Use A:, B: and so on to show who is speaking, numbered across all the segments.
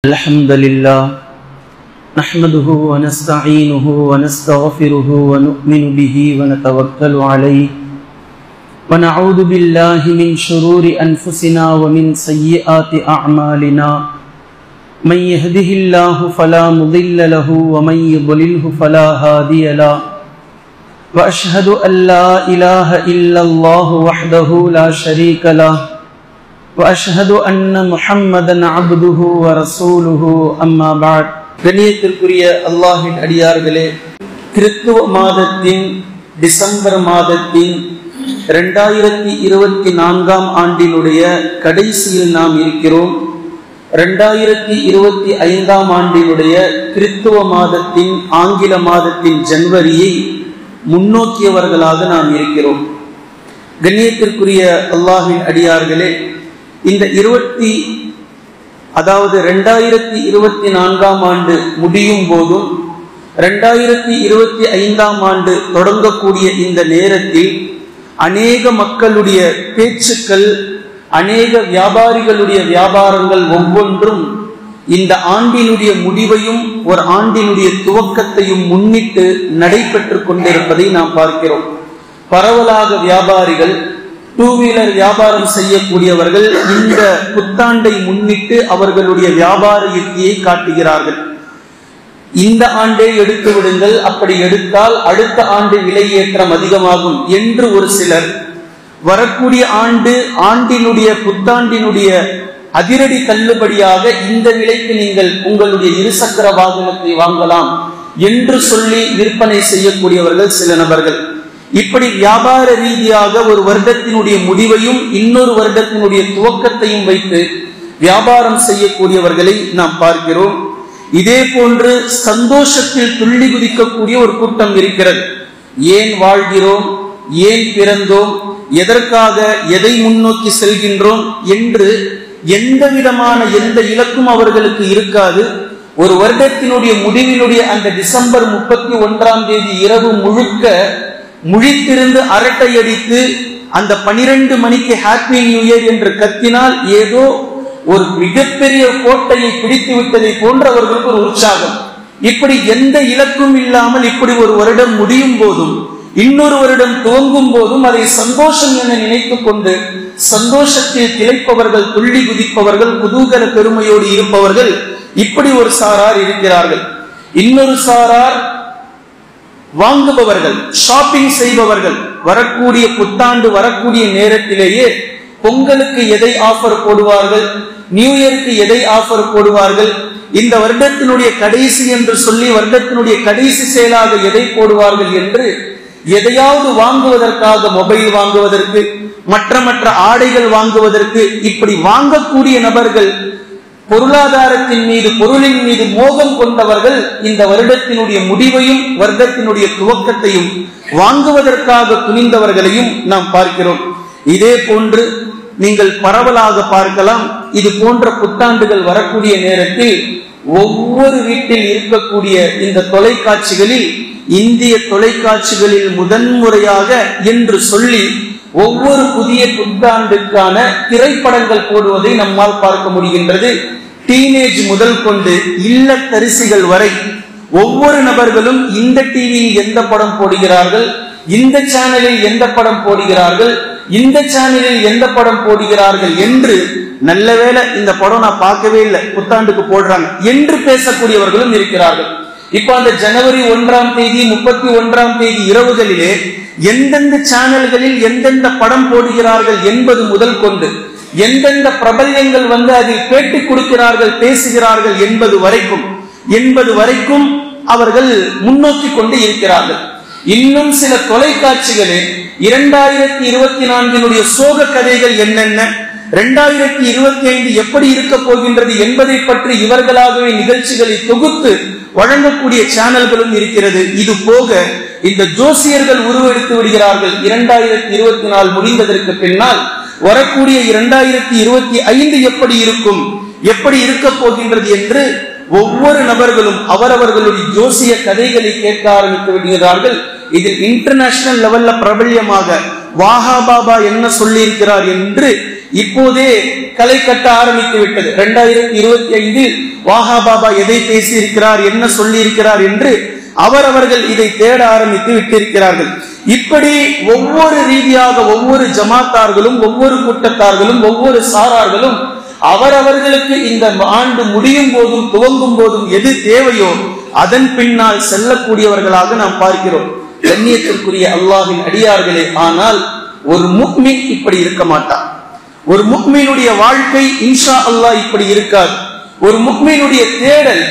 A: الحمد لله نحمده ونستعينه ونستغفره ونؤمن به ونتوكل عليه ونعوذ بالله من شرور أنفسنا ومن سيئات أعمالنا من يهده الله فلا مضل له ومن يضلله فلا هادي له وأشهد أن لا إله إلا الله وحده لا شريك له وأشهد أن محمدا عبده ورسوله أما بعد கண்ணியத்திற்குரிய அல்லாஹ்வின் அடியார்களே, கிறிஸ்துவ மாதத்தின் டிசம்பர் மாதத்தின் 2024 ஆண்டினுடைய கடைசியில் நாம் இருக்கிறோம். 2025 ஆண்டினுடைய கிறிஸ்துவ மாதத்தின் ஆங்கில மாதத்தின் ஜனவரியை முன்னோக்கியவர்களாக நாம் இருக்கிறோம். கண்ணியத்திற்குரிய அல்லாஹ்வின் அடியார்களே, இந்த 2024 ஆண்டு முடியும் போதும் 2025 ஆண்டு தொடங்கக்கூடிய இந்த நேரத்தில் அநேக மக்களுடைய பேச்சுக்கள், அநேக வியாபாரிகளுடைய வியாபாரங்கள் ஒவ்வொன்றும் இந்த ஆண்டினுடைய முடிவையும் ஒரு ஆண்டினுடைய துவக்கத்தையும் முன்னிட்டு நடைபெற்று கொண்டிருப்பதை நாம் பார்க்கிறோம். பரவலாக வியாபாரிகள், டூ வீலர் வியாபாரம் செய்யக்கூடியவர்கள் இந்த புத்தாண்டை முன்னிட்டு அவர்களுடைய வியாபார யுக்தியை காட்டுகிறார்கள். இந்த ஆண்டே எடுத்து விடுங்கள், அப்படி எடுத்தால் அடுத்த ஆண்டு விலையேற்றம் அதிகமாகும் என்று ஒரு சிலர், வரக்கூடிய ஆண்டினுடைய புத்தாண்டினுடைய அதிரடி தள்ளுபடியாக இந்த விலைக்கு நீங்கள் உங்களுடைய இருசக்கர வாகனத்தை வாங்கலாம் என்று சொல்லி விற்பனை செய்யக்கூடியவர்கள் சில நபர்கள். இப்படி வியாபார ரீதியாக ஒரு வருடத்தினுடைய முடிவையும் இன்னொரு வருடத்தினுடைய துவக்கத்தையும் வைத்து வியாபாரம் செய்யக்கூடியவர்களை நாம் பார்க்கிறோம். இதே போன்று சந்தோஷத்தில் துள்ளி குதிக்கக்கூடிய ஒரு கூட்டம் இருக்கிறது. ஏன் வாழ்கிறோம், ஏன் பிறந்தோம், எதற்காக, எதை முன்னோக்கி செல்கின்றோம் என்று எந்த விதமான எந்த இலக்கும் அவர்களுக்கு இருக்காது. ஒரு வருடத்தினுடைய முடிவினுடைய அந்த டிசம்பர் 31 இரவு முழுக்க முழித்திருந்து அரட்டை அடித்து அந்த 12 மணிக்கு ஹாப்பி நியூ இயர் என்று கத்தினால் ஏதோ ஒரு மிகப்பெரிய கோட்டையை பிடித்து விட்டதை போன்ற அவர்களுக்கு ஒரு உற்சாகம். இப்படி எந்த இலக்கும் இல்லாமல் இப்படி ஒரு வருடம் முடியும் போதும் இன்னொரு வருடம் துவங்கும் போதும் அதை சந்தோஷம் என நினைத்துக் கொண்டு சந்தோஷத்தில் திளைப்பவர்கள், துள்ளி குதிப்பவர்கள், குதூகல பெருமையோடு இருப்பவர்கள் இப்படி ஒரு சாரார் இருக்கிறார்கள். இன்னொரு சாரார் வாங்குபவர்கள், ஷாப்பிங் செய்பவர்கள். வரக்கூடிய புத்தாண்டு வரக்கூடிய நேரத்திலேயே பொங்கலுக்கு எதை ஆஃபர் போடுவார்கள், நியூ இயருக்கு எதை ஆஃபர் போடுவார்கள், இந்த வருடத்தினுடைய கடைசி என்று சொல்லி வருடத்தினுடைய கடைசி செயலாக எதை போடுவார்கள் என்று எதையாவது வாங்குவதற்காக, மொபைல் வாங்குவதற்கு, மற்ற ஆடைகள் வாங்குவதற்கு, இப்படி வாங்கக்கூடிய நபர்கள், பொருளாதாரத்தின் மீது, பொருளின் மீது மோகம் கொண்டவர்கள் இந்த வருடத்தினுடைய முடிவையும் வருடத்தினுடைய துவக்கத்தையும் வாங்குவதற்காக துணிந்தவர்களையும் நாம் பார்க்கிறோம். இதே போன்று நீங்கள் பரவலாக பார்க்கலாம். இது போன்ற புத்தாண்டுகள் வரக்கூடிய நேரத்தில் ஒவ்வொரு வீட்டில் இருக்கக்கூடிய இந்த தொலைக்காட்சிகளில், இந்திய தொலைக்காட்சிகளில் முதன்முறையாக என்று சொல்லி ஒவ்வொரு புதிய புத்தாண்டுக்கான திரைப்படங்கள் போடுவதை நம்மால் பார்க்க முடிகின்றது. டீனேஜ் முதல் கொண்டு இல்லத்தரிசிகள் வரை ஒவ்வொரு நபர்களும் இந்த டிவியில் எந்த படம் போடுகிறார்கள், இந்த சேனலில் எந்த படம் போடுகிறார்கள், இந்த சேனலில் எந்த படம் போடுகிறார்கள் என்று, நல்ல வேளை இந்த படம் நான் பார்க்கவே இல்லை, புத்தாண்டுக்கு போடுறாங்க என்று பேசக்கூடியவர்களும் இருக்கிறார்கள். இப்ப அந்த ஜனவரி 1 31 இரவுகளிலே எந்தெந்த சேனல்களில் எந்தெந்த படம் போடுகிறார்கள் என்பது முதல் கொண்டு, எந்தெந்த பிரபல்யங்கள் அதில் பேட்டி கொடுக்கிறார்கள், பேசுகிறார்கள் என்பது வரைக்கும் அவர்கள் முன்னோக்கி கொண்டு இருக்கிறார்கள். இன்னும் சில தொலைக்காட்சிகளே 2024 சோக கதைகள் என்னென்ன, 2025 எப்படி இருக்க போகின்றது என்பதை பற்றி இவர்களாகவே நிகழ்ச்சிகளை தொகுத்து வழங்கக்கூடிய சேனல்களும் இருக்கிறது. இது போக இந்த ஜோசியர்கள் உருவெடுத்து விடுகிறார்கள். 2024 முடிந்ததற்கு பின்னால் வரக்கூடிய 2025 எப்படி இருக்கும், எப்படி இருக்க போகின்றது என்று ஒவ்வொரு நபர்களும் அவரவர்களுடைய ஜோசிய கதைகளை கேட்க ஆரம்பித்து விடுகிறார்கள். இதில் இன்டர்நேஷனல் லெவல்ல பிரபல்யமாக வாஹா பாபா என்ன சொல்லி இருக்கிறார் என்று இப்போதே களை கட்ட ஆரம்பித்து விட்டது. 2025 வாஹா பாபா எதை பேசி இருக்கிறார், என்ன சொல்லி இருக்கிறார் என்று அவர்கள் இதை தேட ஆரம்பித்து விட்டிருக்கிறார்கள். இப்படி ஒவ்வொரு ரீதியாக ஒவ்வொரு ஜமாத்தார்களும் ஒவ்வொரு கூட்டத்தார்களும் ஒவ்வொரு சாரார்களும் அவர்களுக்கு இந்த ஆண்டு முடியும் போதும் துவங்கும் போதும் எது தேவையோ அதன் பின்னால் செல்லக்கூடியவர்களாக நாம் பார்க்கிறோம். கண்ணியத்திற்குரிய அல்லாஹ்வின் அடியார்களே, ஆனால் ஒரு முஃமின் இப்படி இருக்க மாட்டார். ஒரு முஃமினுடைய வாழ்க்கை இன்ஷா அல்லாஹ் இப்படி இருக்காது. ஒரு முஃமினுடைய தேடல்,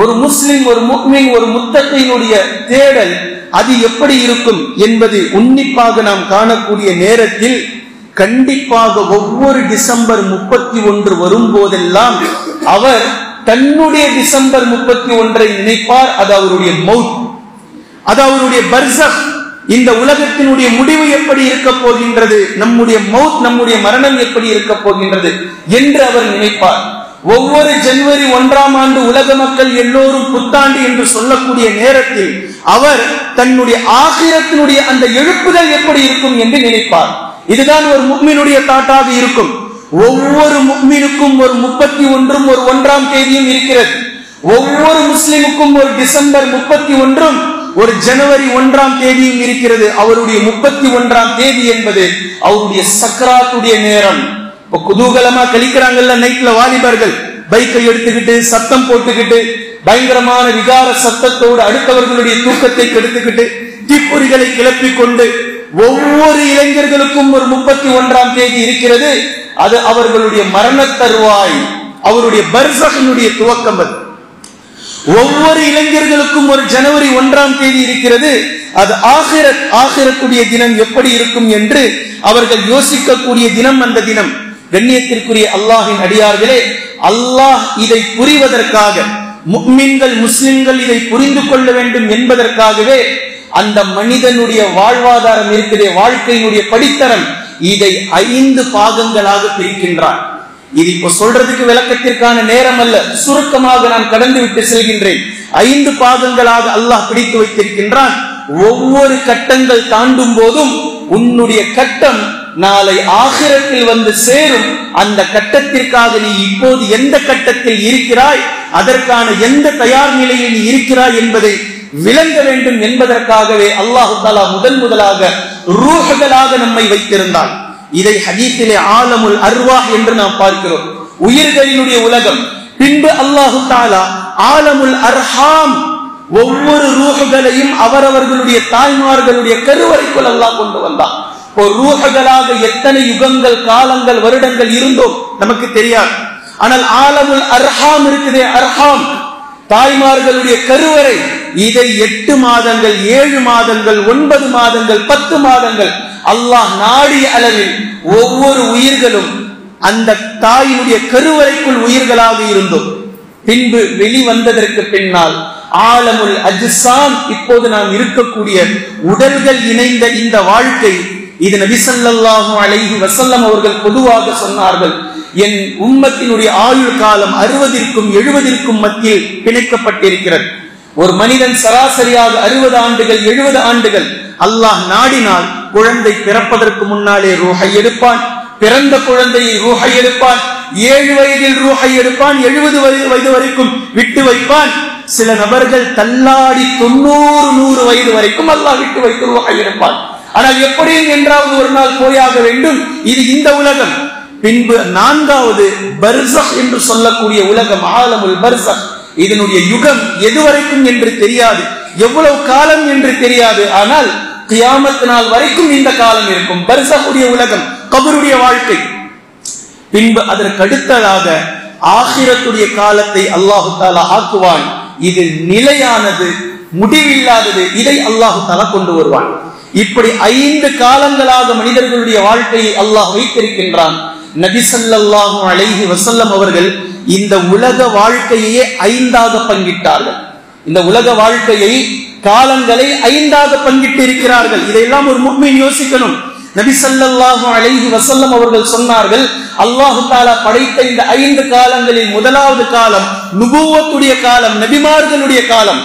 A: ஒரு முஸ்லிம், ஒரு முஃமின், ஒரு முத்தகையினுடைய தேடல் அது எப்படி இருக்கும் என்பது உன்னிப்பாக நாம் காணக்கூடிய நேரத்தில் கண்டிப்பாக ஒவ்வொரு டிசம்பர் 31 வரும் போதெல்லாம் அவர் தன்னுடைய டிசம்பர் 31 நினைப்பார். அது அவருடைய மௌத், அது அவருடைய பர்சக். இந்த உலகத்தினுடைய முடிவு எப்படி இருக்க போகின்றது, நம்முடைய மௌத், நம்முடைய மரணம் எப்படி இருக்க போகின்றது என்று அவர் நினைப்பார். ஒவ்வொரு ஜனவரி 1ஆம் ஆண்டு உலக மக்கள் எல்லோரும் புத்தாண்டு என்று சொல்லக்கூடிய நேரத்தில் அவர் தன்னுடைய ஆகிரத்தினுடைய அந்த எழுப்புதல் எப்படி இருக்கும் என்று நினைப்பார். இதுதான் ஒரு முஃமினுடைய தாட்டாக இருக்கும். ஒவ்வொரு முஃமினுக்கும் ஒரு 31 ஒரு 1ஆம் தேதியும் இருக்கிறது. ஒவ்வொரு முஸ்லிமுக்கும் ஒரு டிசம்பர் 31 ஒரு ஜனவரி 1ஆம் தேதியும் இருக்கிறது. அவருடைய 31ஆம் தேதி என்பது அவருடைய சக்கராத்துடைய நேரம். இப்ப குதூகலமா கழிக்கிறாங்கல்ல நைட்ல வாலிபர்கள், பைக்கை எடுத்துக்கிட்டு சத்தம் போட்டுக்கிட்டு பயங்கரமான விகார சத்தத்தோடு அடுத்தவர்களுடைய தூக்கத்தை கெடுத்துக்கிட்டு தீப்பொறிகளை கிளப்பிக் கொண்டு ஒவ்வொரு இளைஞர்களுக்கும் ஒரு 31ஆம் தேதி இருக்கிறது. அது அவர்களுடைய மரண தருவாய், அவருடைய பர்சகினுடைய துவக்கம். அது ஒவ்வொரு இளைஞர்களுக்கும் ஒரு ஜனவரி 1ஆம் தேதி இருக்கிறது. அது ஆகிரத்துடைய தினம் எப்படி இருக்கும் என்று அவர்கள் யோசிக்கக்கூடிய தினம் அந்த தினம். கண்ணியத்திற்குரிய அல்லாஹ்வின் அடியார்களே, அல்லாஹ் இதை புரிவதற்காக, முஃமின்கள் முஸ்லிம்கள் இதை புரிந்து கொள்ள வேண்டும் என்பதற்காகவே அந்த மனிதனுடைய வாழ்வாதாரம் இருக்கிற வாழ்க்கையினுடைய படித்தரம் இதை 5 பாகங்களாக பிரிக்கின்றான். இது இப்ப சொல்றதுக்கு விளக்கத்திற்கான நேரம் அல்ல, சுருக்கமாக நான் கடந்து விட்டு செல்கின்றேன். 5 பாகங்களாக அல்லாஹ் பிடித்து வைத்திருக்கின்றான். ஒவ்வொரு கட்டங்கள் தாண்டும் போதும் உன்னுடைய கட்டம் நாளை ஆகிரத்தில் வந்து சேரும். அந்த கட்டத்திற்காக நீ இப்போது எந்த கட்டத்தில் இருக்கிறாய், அதற்கான எந்த தயார் நிலையில் நீ இருக்கிறாய் என்பதை விளங்க வேண்டும் என்பதற்காகவே அல்லாஹு தஆலா முதலாக ரூஹ்களாக நம்மை வைத்திருந்தான். இதை ஹதீஸிலே ஆலமுல் அர்வாஹ் என்று நாம் பார்க்கிறோம், உயிர்களினுடைய உலகம். பின்பு அல்லாஹு தஆலா ஆலமுல் அர்ஹாம், ஒவ்வொரு ரூஹ்களையும் அவரவர்களுடைய தாய்மார்களுடைய கருவறைக்குள் அல்லாஹ் கொண்டு வந்தான். ரூஹ்களாக எத்தனை யுகங்கள், காலங்கள், வருடங்கள் இருந்தோம் நமக்கு தெரியாது. ஆனால் ஆலமுல் அர்ஹாம் இருக்குதே, அர்ஹாம் தாய்மார்களுடைய கருவறை, இதை 8 மாதங்கள், 7 மாதங்கள், 9 மாதங்கள், 10 மாதங்கள் அல்லாஹ் நாடிய அளவில் ஒவ்வொரு உயிர்களும் அந்த தாயினுடைய கருவறைக்குள் உயிர்களாக இருந்தோம். பின்பு வெளிவந்ததற்கு பின்னால் ஆலமுல் அஜ்சாம், இப்போது நாம் இருக்கக்கூடிய உடல்கள் இணைந்த இந்த வாழ்க்கை, இது நபி ஸல்லல்லாஹு அலைஹி வஸல்லம் அவர்கள் பொதுவாக சொன்னார்கள், என் உம்மத்தினுடைய ஆயுள் காலம் 60ற்கும் 70ற்கும் மத்தியில் பிணைக்கப்பட்டிருக்கிறது. ஒரு மனிதன் சராசரியாக 60 ஆண்டுகள் 70 ஆண்டுகள் அல்லாஹ் நாடினால் குழந்தை பிறப்பதற்கு முன்னாலே ரூஹை எடுப்பான், பிறந்த குழந்தையை ரூஹை எடுப்பான், 7 வயதில் ரூஹை எடுப்பான், 70 வயது வரைக்கும் விட்டு வைப்பான். சில நபர்கள் தள்ளாடி 90-100 வயது வரைக்கும் அல்லாஹ் விட்டு வைத்து ரூஹை எடுப்பான். ஆனால் எப்படியும் என்றாவது ஒரு நாள் போயாக வேண்டும். இது இந்த உலகம். பின்பு 4வது பர்சக் என்று சொல்லக்கூடிய உலகம், ஆலமுல் பர்சக். இதனுடைய யுகம் எதுவரைக்கும் என்று தெரியாது, எவ்வளவு காலம் என்று தெரியாது. ஆனால் கியாமத் நாள் வரைக்கும் இந்த காலம் இருக்கும். பர்சக்குடைய உலகம், கபருடைய வாழ்க்கை. பின்பு அதற்கு அடுத்ததாக ஆகிரத்துடைய காலத்தை அல்லாஹு தஆலா ஆக்குவான். இது நிலையானது, முடிவில்லாதது. இதை அல்லாஹு தஆலா கொண்டு வருவான். இப்படி 5 காலங்களாக மனிதர்களுடைய வாழ்க்கையை அல்லாஹ் வைத்திருக்கின்றான். நபி ஸல்லல்லாஹு அலைஹி வஸல்லம் அவர்கள் இந்த உலக வாழ்க்கையே 5ஆக பங்கிட்டார்கள். இந்த உலக வாழ்க்கையை, காலங்களை 5ஆக பங்கிட்டு இருக்கிறார்கள். இதையெல்லாம் ஒரு முஃமின் யோசிக்கணும். நபி ஸல்லல்லாஹு அலைஹி வஸல்லம் அவர்கள் சொன்னார்கள், அல்லாஹ் தஆலா படைத்த இந்த 5 காலங்களில் முதலாவது காலம் நுபுவத்துடைய காலம், நபிமார்களுடைய காலம்.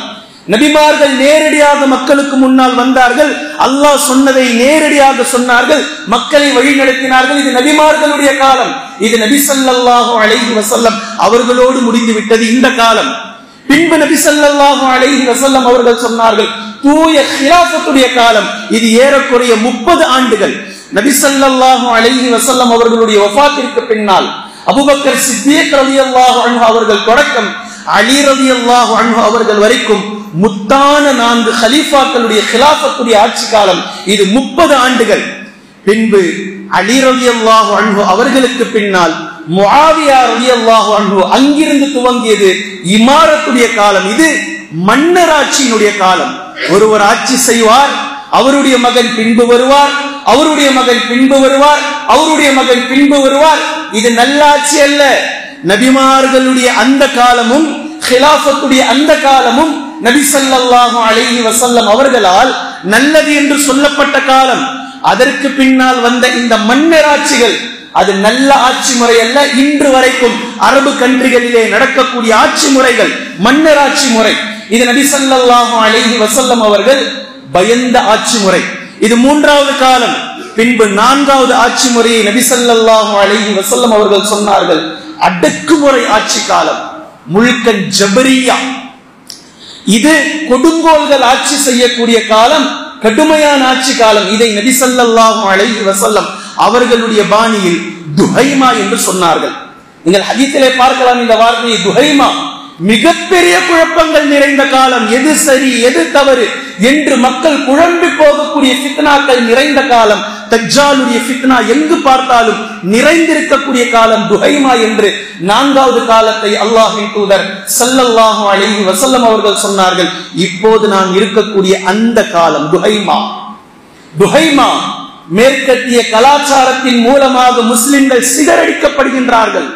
A: நபிமார்கள் நேரடியாக மக்களுக்கு முன்னால் வந்தார்கள், அல்லாஹ் சொன்னதை நேரடியாக சொன்னார்கள், மக்களை வழிநடத்தினார்கள். இது நபிமார்களுடைய காலம். இது நபி ஸல்லல்லாஹு அலைஹி வஸல்லம் அவர்களோடு முடிந்து விட்டது இந்த காலம். பின்பு நபி ஸல்லல்லாஹு அலைஹி வஸல்லம் அவர்கள் சொன்னார்கள் தூய ஹிலாஃபத்துடைய காலம். இது ஏறக்குறைய 30 ஆண்டுகள். நபி ஸல்லல்லாஹு அலைஹி வஸல்லம் அவர்களுடைய வஃபாத்திற்கு பின்னால் அபூபக்கர் சித்திக் ரலியல்லாஹு அன்ஹு அவர்கள் தொடக்கம் அலி ரலியல்லாஹு அன்ஹு அவர்கள் வரைக்கும் முத்தான 4 கலீஃபாக்களுடைய ஹிலாஃபத்துடைய ஆட்சி காலம். இது 30 ஆண்டுகள். பின்பு அலி ரலியல்லாஹு அன்ஹு அவர்களுக்கு பின்னால் முஆவியா ரலியல்லாஹு அன்ஹு அங்கிருந்து துவங்கியது இமாரத்துடைய காலம். இது மன்னராட்சியினுடைய காலம். ஒருவர் ஆட்சி செய்வார், அவருடைய மகன் பின்பு வருவார், அவருடைய மகன் பின்பு வருவார், அவருடைய மகன் பின்பு வருவார். இது நல்லாட்சி அல்ல. நபிமார்களுடைய அந்த காலமும் ஹிலாஃபத்துடைய அந்த காலமும் நபி ஸல்லல்லாஹு அலைஹி வஸல்லம் அவர்களால் நல்லது என்று சொல்லப்பட்ட காலம். அதற்கு பின்னால் வந்த இந்த மன்னராட்சிகள் அது நல்ல ஆட்சி முறை அல்ல. இன்று வரைக்கும் அரபு கண்ட்ரிகளிலே நடக்கக்கூடிய ஆட்சி முறைகள் மன்னராட்சி முறை. இது நபி ஸல்லல்லாஹு அலைஹி வஸல்லம் அவர்கள் பயந்த ஆட்சி முறை. இது 3வது காலம். பின்பு 4வது ஆட்சி முறையை நபி ஸல்லல்லாஹு அலைஹி வஸல்லம் அவர்கள் சொன்னார்கள் அடக்குமுறை ஆட்சி காலம், முல்கன் ஜபரியா. இது கொடுங்கோல்கள் ஆட்சி செய்யக்கூடிய காலம், கடுமையான ஆட்சி காலம். இதை நபி ஸல்லல்லாஹு அலைஹி வஸல்லம் அவர்களுடைய பாணியில் துஹைமா என்று சொன்னார்கள். நீங்கள் ஹதீஸிலே பார்க்கலாம் இந்த வார்த்தையை துஹைமா. மிகப்பெரிய குழப்பங்கள் நிறைந்த காலம், எது சரி எது தவறு என்று மக்கள் குழம்பி போகக்கூடிய ஃபித்னாக்கள் நிறைந்த காலம், தஜ்ஜாலுடைய ஃபித்னா எங்கு பார்த்தாலும் நிறைந்திருக்கக்கூடிய காலம் துஹைமா என்று 4வது காலத்தை அல்லாஹ்வின் தூதர் ஸல்லல்லாஹு அலைஹி வஸல்லம் அவர்கள் சொன்னார்கள். இப்போது நாம் இருக்கக்கூடிய அந்த காலம் துஹைமா. துஹைமா மேற்கத்திய கலாச்சாரத்தின் மூலமாக முஸ்லிம்கள் சிதறடிக்கப்படுகின்றார்கள்.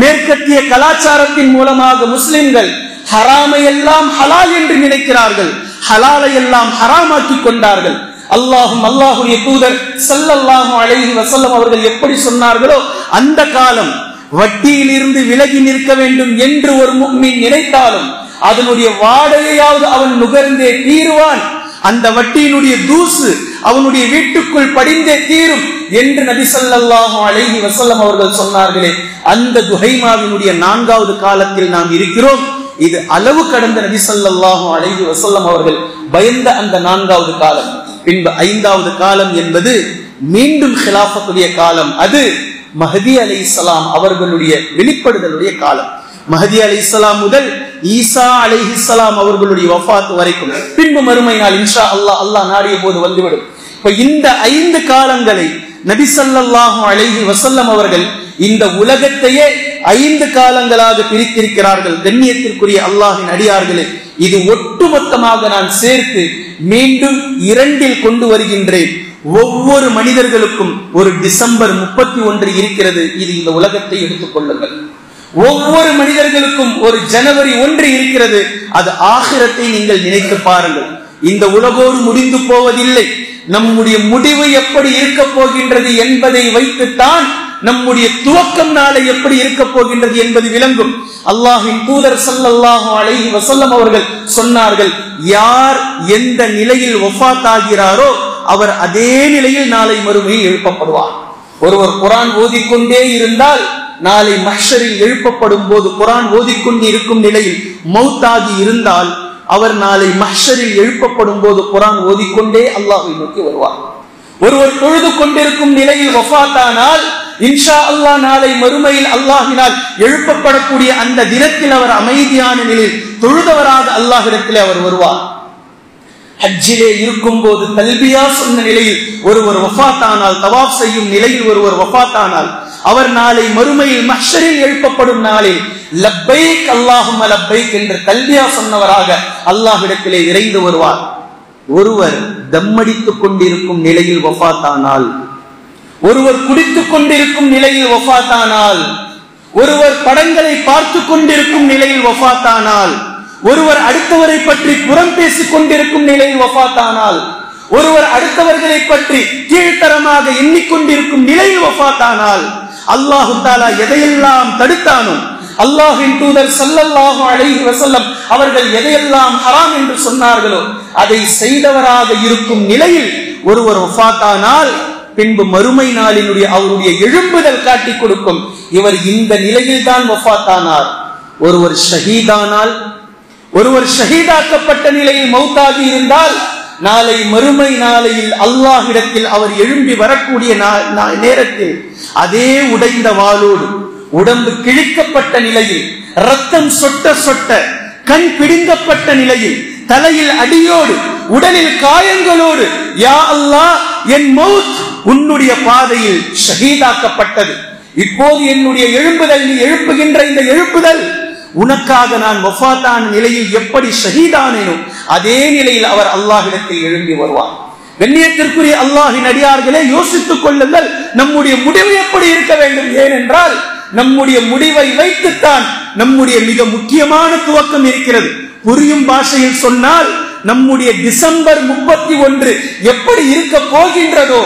A: மேற்கத்திய கலாச்சாரத்தின் மூலமாக முஸ்லிம்கள் ஹராமை எல்லாம் ஹலால் என்று நினைக்கிறார்கள், ஹலாலை எல்லாம் ஹராமாக்கி கொண்டார்கள். அல்லாஹ்வுடைய தூதர் ஸல்லல்லாஹு அலைஹி வஸல்லம் அவர்கள் எப்படி சொன்னார்களோ அந்த காலம். வட்டியில் இருந்து விலகி நிற்க வேண்டும் என்று ஒரு முஃமின் நினைத்தாலும் அதனுடைய வாடையாவது அவன் நுகர்ந்தே தீருவான். அந்த வட்டியினுடைய தூசு அவனுடைய வீட்டுக்குள் படிந்தே தீரும் என்று நபி ஸல்லல்லாஹு அலைஹி வஸல்லம் அவர்கள் சொன்னார்களே, அந்த துஹைமாவினுடைய 4வது காலத்தில் நாம் இருக்கிறோம். இது அளவு கடந்த நபி ஸல்லல்லாஹு அலைஹி வஸல்லம் அவர்கள் பயந்த அந்த 4வது காலம். பின்பு 5வது காலம் என்பது மீண்டும் ஹிலாஃபத்துடைய காலம். அது மஹதி அலைஹிஸ்ஸலாம் அவர்களுடைய வெளிப்படுதலுடைய காலம். மஹதி அலைஹிஸ்ஸலாம் முதல் ஈசா அலைஹிஸ்ஸலாம் அவர்களுடைய வஃபாத் வரைக்கும், பின்பு மறுமை நாள் இன்ஷா அல்லாஹ் நாடிய போது வந்துவிடும். இப்ப இந்த 5 காலங்களை நபி ஸல்லல்லாஹு அலைஹி வஸல்லம் அவர்கள் இந்த உலகத்தையே 5 காலங்களாக பிரித்திருக்கிறார்கள். கண்ணியத்திற்குரிய அல்லாஹ்வின் அடியார்களே, இது ஒட்டுமொத்தமாக நான் சேர்த்து மீண்டும் 2இல் கொண்டு வருகின்றேன். ஒவ்வொரு மனிதர்களுக்கும் ஒரு டிசம்பர் 31 இருக்கிறது. இது இந்த உலகத்தை எடுத்துக் கொள்ளுங்கள். ஒவ்வொரு மனிதர்களுக்கும் ஒரு ஜனவரி 1 இருக்கிறது. அது ஆகிரத்தை நீங்கள் நினைத்து பாருங்கள். இந்த உலகோடு முடிந்து போவதில்லை. நம்முடைய முடிவு எப்படி இருக்க போகின்றது என்பதை வைத்துத்தான் நம்முடைய துவக்கம் நாளை எப்படி இருக்க போகின்றது என்பது விளங்கும். அல்லாஹ்வின் தூதர் ஸல்லல்லாஹு அலைஹி வஸல்லம் அவர்கள் சொன்னார்கள், யார் எந்த நிலையில் வஃபாத் ஆகிறாரோ அவர் அதே நிலையில் நாளை மறுமையில் எழுப்பப்படுவார். ஒருவர் குர்ஆன் ஓதிக்கொண்டே இருந்தால் நாளை மஹ்ஷரில் எழுப்பப்படும் போது குர்ஆன் ஓதிக்கொண்டு இருக்கும் நிலையில் மௌத்தாகி இருந்தால் அவர் நாளை மஹ்ஷரில் எழுப்பப்படும் போது குர்ஆன் ஓதிக்கொண்டே அல்லாஹ்வை நோக்கி வருவார். ஒருவர் தொழுது கொண்டிருக்கும் நிலையில் வஃபாத்தானால் இன்ஷா அல்லாஹ் நாளை மறுமையில் அல்லாஹ்வினால் எழுப்பப்படக்கூடிய அந்த தினத்தில் அவர் அமைதியான நிலையில் தொழுதவராக அல்லாஹ்விடத்தில் அவர் வருவார். ஹஜ்ஜிலே இருக்கும் போது தல்பியா சொன்ன நிலையில் ஒருவர் வஃபாத்தானால், தவாஃப் செய்யும் நிலையில் ஒருவர் வஃபாத்தானால் அவர் நாளை மறுமையில் மஹ்ஷரில் எழுப்பப்படும் நாளில் லப்பைக் அல்லாஹும்ம லப்பைக் என்று தல்பியா சொன்னவராக அல்லாஹ்விடத்திலே இறைந்து வருவார். ஒருவர் தம்மடித்துக் கொண்டிருக்கும் நிலையில் வஃபாத்தானால், ஒருவர் குடித்துக் கொண்டிருக்கும் நிலையில் வஃபாத்தானால், ஒருவர் படங்களை பார்த்து கொண்டிருக்கும் நிலையில் வஃபாத்தானால், ஒருவர் அடுத்தவரை பற்றி புறம் பேசிக் கொண்டிருக்கும் நிலையில் வஃபாத்தானால், ஒருவர் அடுத்தவர்களை பற்றி கீழ்த்தரமாக எண்ணிக்கொண்டிருக்கும் நிலையில் வஃபாத்தானால், அல்லாஹு தஆலா எதையெல்லாம் தடுத்தானோ அல்லாஹ்வின் தூதர் ஸல்லல்லாஹு அலைஹி வஸல்லம் அவர்கள் எதையெல்லாம் ஹராம் என்று சொன்னார்களோ அதை செய்தவராக இருக்கும் நிலையில் ஒருவர் வஃபாத்தானால் பின்பு மறுமை நாளினுடைய அவருடைய எழும்புதல் காட்டி கொடுக்கும் இவர் இந்த நிலையில் தான் வஃபாத்தானார். ஒருவர் ஷஹீதானால், ஒருவர் ஷஹீதாக்கப்பட்ட நிலையில் மௌத்தாகி இருந்தால் நாளை மறுமை நாளையில் அல்லாஹ்விடத்தில் அவர் எழும்பி வரக்கூடிய நேரத்தில் அதே உடைந்த வாளோடு, உடம்பு கிழிக்கப்பட்ட நிலையில், ரத்தம் சொட்ட சொட்ட, கண் பிடுங்கப்பட்ட நிலையில், தலையில் அடியோடு, உடலில் காயங்களோடு, யா அல்லாஹ் என் மௌத் உன்னுடைய பாதையில் ஷஹீதாக்கப்பட்டது, இப்போது என்னுடைய எழுப்புதல், நீ எழுப்புகின்ற இந்த எழுப்புதல் உனக்காக நான் வஃபாத்தான நிலையில் எப்படி ஷஹீதானேனோ அதே நிலையில் அவர் அல்லாஹ்விடத்தில் எழும்பி வருவார். கண்ணியத்திற்குரிய அல்லாஹ்வின் அடியார்களே, யோசித்துக் கொள்ளுங்கள் நம்முடைய முடிவு எப்படி இருக்க வேண்டும். ஏனென்றால் நம்முடைய முடிவை வைத்துத்தான் நம்முடைய மிக முக்கியமான துவக்கம் இருக்கிறது. புரியும் பாஷையில் சொன்னால் நம்முடைய டிசம்பர் 31 எப்படி இருக்க போகின்றதோ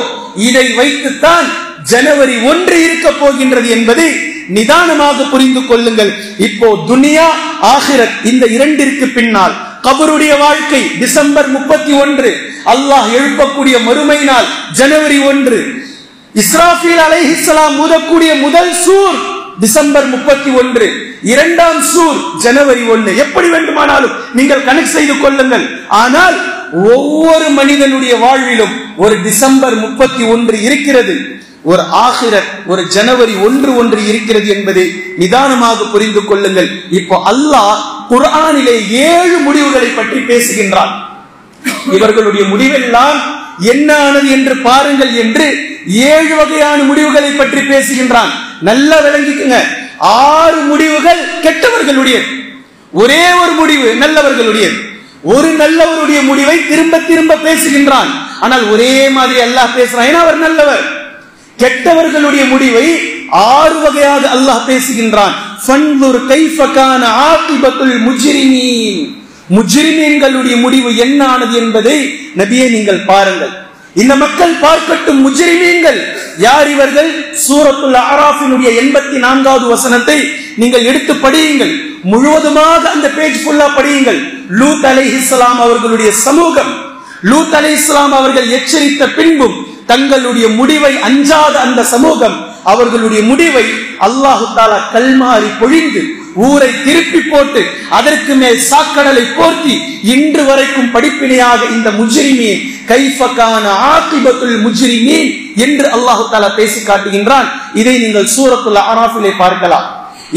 A: இதை வைத்துத்தான் ஜனவரி 1 இருக்க போகின்றது என்பதை நிதானமாக புரிந்து கொள்ளுங்கள். இப்போ துனியா ஆகிரத் இந்த இரண்டிற்கு பின்னால் கபருடைய வாழ்க்கை டிசம்பர் 31, அல்லாஹ் எழுப்பக்கூடிய மறுமை நாள் ஜனவரி 1, இஸ்ராஃபீல் அலைஹிஸ்ஸலாம் ஊதக்கூடிய முதல் சூர் டிசம்பர் 31, இரண்டாம் சூர் ஜனவரி 1. எப்படி வேண்டுமானாலும் நீங்கள் கனெக்ட் செய்து கொள்ளுங்கள். ஆனால் ஒவ்வொரு மனிதனுடைய வாழ்விலும் ஒரு டிசம்பர் 31 இருக்கிறது, ஒரு ஆகிரத், ஒரு ஜனவரி 1 இருக்கிறது என்பதை நிதானமாக புரிந்து கொள்ளுங்கள். இப்போ அல்லாஹ் குர்ஆனிலே 7 முடிவுகளை பற்றி பேசுகின்றான். இவர்களுடைய முடிவெல்லாம் என்ன ஆனது என்று பாருங்கள் என்று 7 வகையான முடிவுகளை பற்றி பேசுகின்றான். நல்லா விளங்கிக்குங்க. 6 முடிவுகள் கெட்டவர்களுடையது, ஒரே ஒரு முடிவு நல்லவர்களுடையது. ஒரு நல்லவருடைய முடிவை திரும்ப திரும்ப பேசுகின்றான். ஆனால் ஒரே மாதிரி அல்லாஹ் பேசுறான், ஏன்னா அவர் நல்லவர். கெட்டவர்களுடைய முடிவை 6 வகையாக அல்லாஹ் பேசுகின்றான். ஃபன்துர் கைஃப கான ஆகிபத்துல் முஜ்ரிமீன், முஜ்ரிமீன்களுடைய முடிவு என்ன ஆனது என்பதை நபியே நீங்கள் பாருங்கள். இந்த மக்கள் பார்க்கட்டும், முஜ்ரிமீன்கள் யார் இவர்கள்? சூரத்துல் அராஃபினுடைய 84வது வசனத்தை நீங்கள் எடுத்து படியுங்கள், முழுவதுமாக அந்த பேஜ் ஃபுல்லா படியுங்கள். லூத் அலைஹிஸ்ஸலாம் அவர்களுடைய சமூகம், லூத் அலைஹிஸ்ஸலாம் அவர்கள் எச்சரித்த பின்பும் தங்களுடைய முடிவை அஞ்சாத அந்த சமூகம், அவர்களுடைய முடிவை அல்லாஹு தஆலா கல்மாரி பொழிந்து ஊரை திருப்பி போட்டு அதற்கு மேல் சாக்கடலை போர்த்தி இன்று வரைக்கும் படிப்பினையாக இந்த முஜ்ரிமீன் கைஃப கான ஆகிபத்துல் முஜ்ரிமீன் என்று அல்லாஹு தஆலா பேசி காட்டுகின்றான். இதை நீங்கள் சூரத்துல் அராஃபிலே பார்க்கலாம்.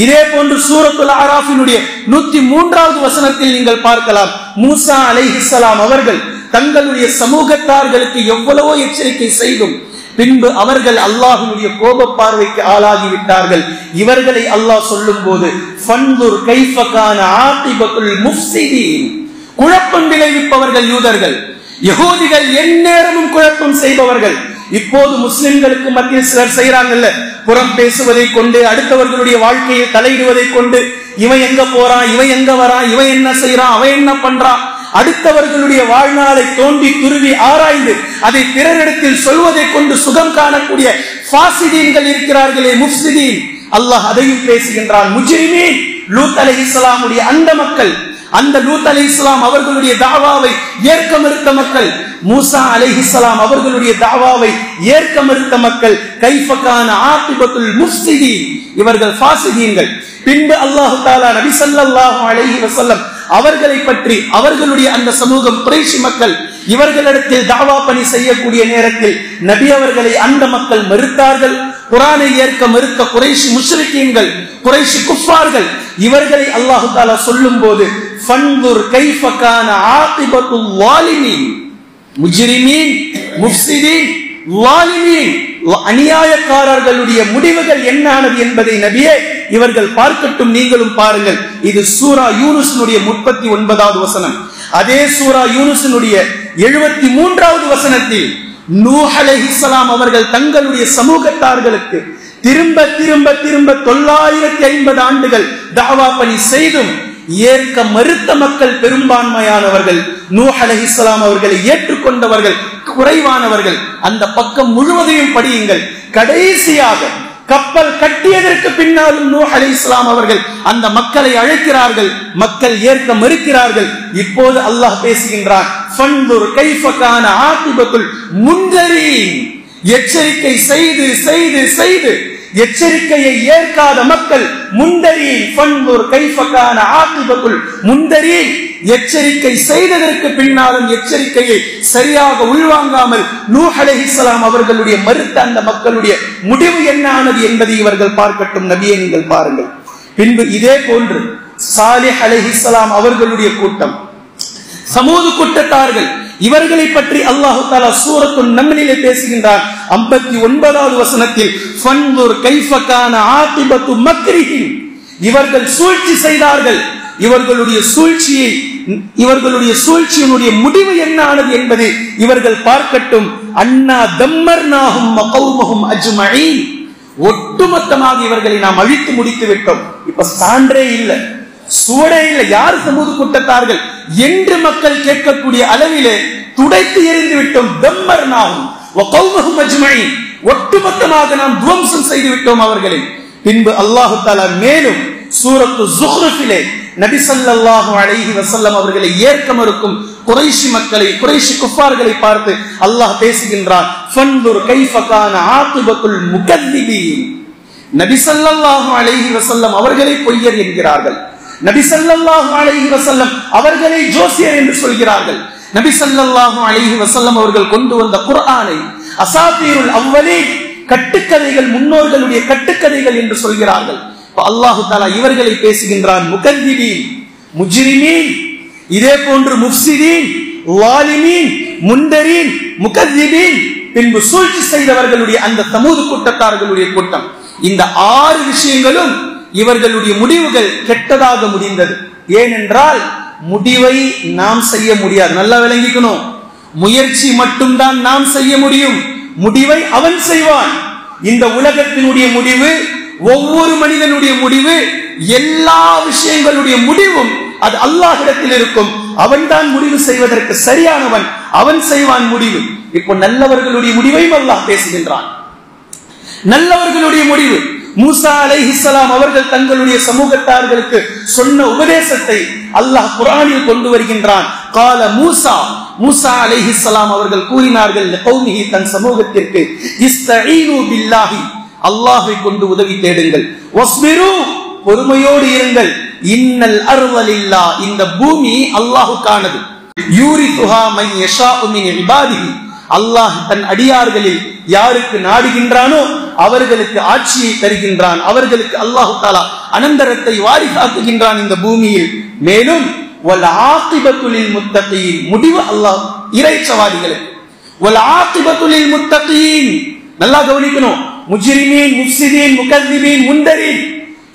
A: இதே போன்று சூரத்துல் அராஃபினுடைய 103வது வசனத்தில் நீங்கள் பார்க்கலாம். மூசா அலைஹிஸ்ஸலாம் அவர்கள் தங்களுடைய சமூகத்தார்களுக்கு எவ்வளவோ எச்சரிக்கை செய்தும் பின்பு அவர்கள் அல்லாஹ்வுடைய கோப பார்வைக்கு ஆளாகி விட்டார்கள். இவர்களை அல்லாஹ் சொல்லும் போது ஃபன்துர் கைஃப கான ஆகிபத்துல் முஃப்ஸிதீன், குழப்பம் விளைவிப்பவர்கள் யூதர்கள், யகூதிகள் எந்நேரமும் குழப்பம் செய்பவர்கள். இப்போது முஸ்லிம்களுக்கு மத்தியில் சிலர் செய்யறாங்கல்ல, புறம் பேசுவதை கொண்டு, அடுத்தவர்களுடைய வாழ்க்கையை தலையிடுவதை கொண்டு, இவன் எங்க போறான், இவன் எங்க வரான், இவன் என்ன செய்யறான், அவன் என்ன பண்றான், அடுத்தவர்களுடைய வாழ்நாளை தோண்டி துருவி ஆராய்ந்து அதை பிறரிடத்தில் சொல்வதை கொண்டு சுகம் காணக்கூடிய ஃபாசிதீன்கள் இருக்கிறார்களே, முஃப்ஸிதீன், அல்லாஹ் அதையும் பேசுகின்றான். முஜ்ரிமீன் லூத் அலைஹிஸ்ஸலாமுடைய அந்த மக்கள், அந்த லூத் அலைஹிஸ்ஸலாம் அவர்களுடைய தாவாவை ஏற்க மறுத்த மக்கள், மூசா அலைஹிஸ்ஸலாம் அவர்களுடைய தாவாவை ஏற்க மறுத்த மக்கள். கைஃப கான ஆகிபத்துல் முஃப்ஸிதீன், இவர்கள் ஃபாசிதீன்கள். பின்பு அல்லாஹ் தஆலா நபி ஸல்லல்லாஹு அலைஹி வஸல்லம் அவர்களை பற்றி, அவர்களுடைய அந்த சமூகம் குறைஷி மக்கள், இவர்களிடத்தில் தாவா பணி செய்யக்கூடிய நேரத்தில் நபி அவர்களை அந்த மக்கள் மறுத்தார்கள். குர்ஆனை ஏற்க மறுத்த குறைஷி முஷ்ரிக்கீன்கள், குறைஷி குஃபார்கள், இவர்களை அல்லாஹ் தஆலா சொல்லும் போது ஃபன்துர் கைஃப கான ஆகிபத்துல் வாலிமீன், முஜ்ரிமீன், முஃப்ஸிதீன், வாலிமீன், அநியாயக்காரர்களுடைய முடிவுகள் என்ன ஆனது என்பதை நபியே இவர்கள் பார்க்கட்டும், நீங்களும் பாருங்கள். இது சூரா யூனுஸினுடைய 39வது வசனம். அதே சூரா யூனுஸினுடைய 73வது வசனத்தில் நூஹ் அலைஹிஸ்ஸலாம் அவர்கள் தங்களுடைய சமூகத்தார்களுக்கு திரும்ப திரும்ப திரும்ப 950 ஆண்டுகள் தாவா பணி செய்தும் ஏற்க மறுத்த மக்கள் பெரும்பான்மையானவர்கள். நூஹ் அலைஹிஸ்ஸலாம் அவர்களை ஏற்றுக்கொண்டவர்கள் குறைவானவர்கள். அந்த பக்கம் முழுவதையும் படியுங்கள். கடைசியாக கப்பல் கட்டியதற்கு பின்னாலும் நூஹ் அலைஹிஸ்ஸலாம் அவர்கள் அந்த மக்களை அழைக்கிறார்கள், மக்கள் ஏற்க மறுக்கிறார்கள். இப்போது அல்லாஹ் பேசுகின்றான், ஃபன்துர் கைஃப கான ஆகிபத்துல் முன்தரீன். எச்சரிக்கை செய்து செய்து செய்து எச்சரிக்கையை ஏற்காத மக்கள் முன்தரீன், ஃபன்துர் கைஃப கான ஆகிபத்துல் முன்தரீன். எச்சரிக்கை செய்ததற்கு பின்னாலும் எச்சரிக்கையை சரியாக உள்வாங்காமல் நூஹ் அலைஹிஸ்ஸலாம் அவர்களுடைய மறுத்த அந்த மக்களுடைய முடிவு என்ன ஆனது என்பதை இவர்கள் பார்க்கட்டும். நபியே நீங்கள் பாருங்கள். பின்பு இதே போன்று சாலிஹ் அலைஹிஸ்ஸலாம் அவர்களுடைய கூட்டம், சமூது கூட்டத்தார்கள், இவர்களை பற்றி அல்லாஹு தஆலா சூரத்துன் நம்லிலே பேசுகின்றார். 59வது வசனத்தில் ஃபன்துர் கைஃப கான ஆகிபத்து மக்ரிஹிம். இவர்கள் சூழ்ச்சி செய்தார்கள், இவர்களுடைய சூழ்ச்சியினுடைய முடிவு என்ன ஆனது என்பதை இவர்கள் பார்க்கட்டும். அன்னா தம்மர்னாஹும் வ கௌமஹும் அஜ்மஈன். ஒட்டுமொத்தமாக இவர்களை நாம் அழித்து முடித்து விட்டோம். இப்ப சான்றே இல்லை, சூடே இல்லை, யார் சமூக கூட்டத்தார்கள் என்று மக்கள் கேட்கக்கூடிய அளவிலே துடைத்து எறிந்து விட்டோம். தம்மர்னாஹும் வ கௌமஹும் அஜ்மஈன். ஒட்டுமொத்தமாக நாம் துவம்சம் செய்து விட்டோம் அவர்களை. பின்பு அல்லாஹு தஆலா மேலும் சூரத்து ஸுஹ்ருஃபிலே நபி ஸல்லல்லாஹு அலைஹி வஸல்லம் அவர்களை ஏற்க மறுக்கும் குறைஷி மக்களை, குறைஷி குஃபார்களை பார்த்து அல்லாஹ் பேசுகின்றான், ஃபன்துர் கைஃப கான ஆகிபத்துல் முகல்லிபீன். நபி ஸல்லல்லாஹு அலைஹி வஸல்லம் அவர்களை பொய்யர் என்கிறார்கள், நபி ஸல்லல்லாஹு அலைஹி வஸல்லம் அவர்களை ஜோசியர் என்று சொல்கிறார்கள். நபி ஸல்லல்லாஹு அலைஹி வஸல்லம் அவர்கள் கொண்டு வந்த குர்ஆனை அசாதீருல் அவ்வலீன், கட்டுக்கதைகள், முன்னோர்களுடைய கட்டுக்கதைகள் என்று சொல்கிறார்கள். அல்லாஹு தஆலா இவர்களை பேசுகின்றான், முகல்லிபீன், முஜ்ரிமீன், இதே போன்று முஃப்ஸிதீன், வாலிமீன், முன்தரீன், முகல்லிபீன். பின்பு சூழ்ச்சி செய்தவர்களுடைய அந்த சமூக கூட்டத்தார்களுடைய கூட்டம். இந்த 6 விஷயங்களும் இவர்களுடைய முடிவுகள் கெட்டதாக முடிந்தது. ஏனென்றால் முடிவை நாம் செய்ய முடியாது. நல்லா விளங்கிக்கணும், முயற்சி மட்டும்தான் நாம் செய்ய முடியும், முடிவை அவன் செய்வான். இந்த உலகத்தினுடைய முடிவு, ஒவ்வொரு மனிதனுடைய முடிவு, எல்லா விஷயங்களுடைய முடிவும் அது அல்லாஹ்விடத்தில் இருக்கும். அவன் தான் முடிவு செய்வதற்கு சரியானவன், அவன் செய்வான் முடிவு. இப்போ நல்லவர்களுடைய முடிவையும் அல்லாஹ் பேசுகின்றான். நல்லவர்களுடைய முடிவு, மூசா அலைஹிஸ்ஸலாம் அவர்கள் தங்களுடைய சமூகத்தார்களுக்கு சொன்ன உபதேசத்தை அல்லாஹ் குர்ஆனில் கொண்டு வருகின்றான். கால மூசா, மூசா அலைஹிஸ்ஸலாம் அவர்கள் கூறினார்கள் கௌமிஹி, தன் சமூகத்திற்கு, இஸ்தஈனு பில்லாஹி, அல்லாஹ்வை கொண்டு உதவி தேடுங்கள், வஸ்பிரு, பொறுமையோடு இருங்கள், இன்னல் அர்த லில்லாஹ், இந்த பூமி அல்லாஹ்வுக்கானது, யூரிதுஹா மன் யஷாஉ மின் இபாதிஹி, அல்லாஹ் தன் அடியார்களில் யாருக்கு நாடுகின்றானோ அவர்களுக்கு ஆட்சியை தருகின்றான், அவர்களுக்கு அல்லாஹு தஆலா அனந்தரத்தை வாரிசாக்குகின்றான் இந்த பூமியில். மேலும் வல் ஆகிபத்து லில் முத்தகீன், முடிவு அல்லாஹ் இறைச்சவாதிகளுக்கு, வல் ஆகிபத்து லில் முத்தகீன். நல்லா கவனிக்கணும், முஜ்ரிமீன், முஃப்ஸிதீன், முகல்லிபீன், முன்தரீன்.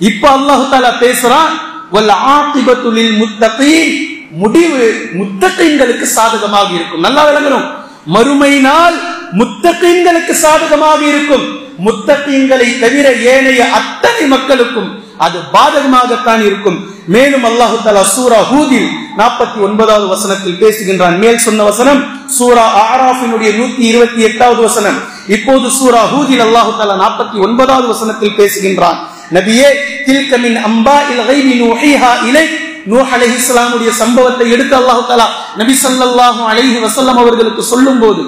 A: இப்ப அல்லாஹு தஆலா பேசுறான், வல் ஆகிபத்து லில் முத்தகீன், முடிவு முத்தகீன்களுக்கு சாதகமாக இருக்கும். நல்லா விளங்கணும், மறுமை நாள் முத்தகீன்களுக்கு சாதகமாக இருக்கும். முத்தகீன்களை தவிர ஏனைய அத்தனை மக்களுக்கும் அது பாதகமாகத்தான் இருக்கும். மேலும் அல்லாஹு தஆலா சூரா ஹூதில் 49வது வசனத்தில் பேசுகின்றான். மேல் சொன்ன வசனம் சூரா ஆராஃபினுடைய 128வது வசனம். இப்போது சூரா ஹூதில் அல்லாஹு தஆலா 49வது வசனத்தில் பேசுகின்றான், நபியே, தில்க மின் அம்பாஇல் கைபி நூஹிஹா இலைக், நூஹ் அலைஹிஸ்ஸலாமுடைய சம்பவத்தை எடுத்து அல்லாஹ் தஆலா நபி ஸல்லல்லாஹு அலைஹி வஸல்லம் அவர்களுக்கு சொல்லும்போது,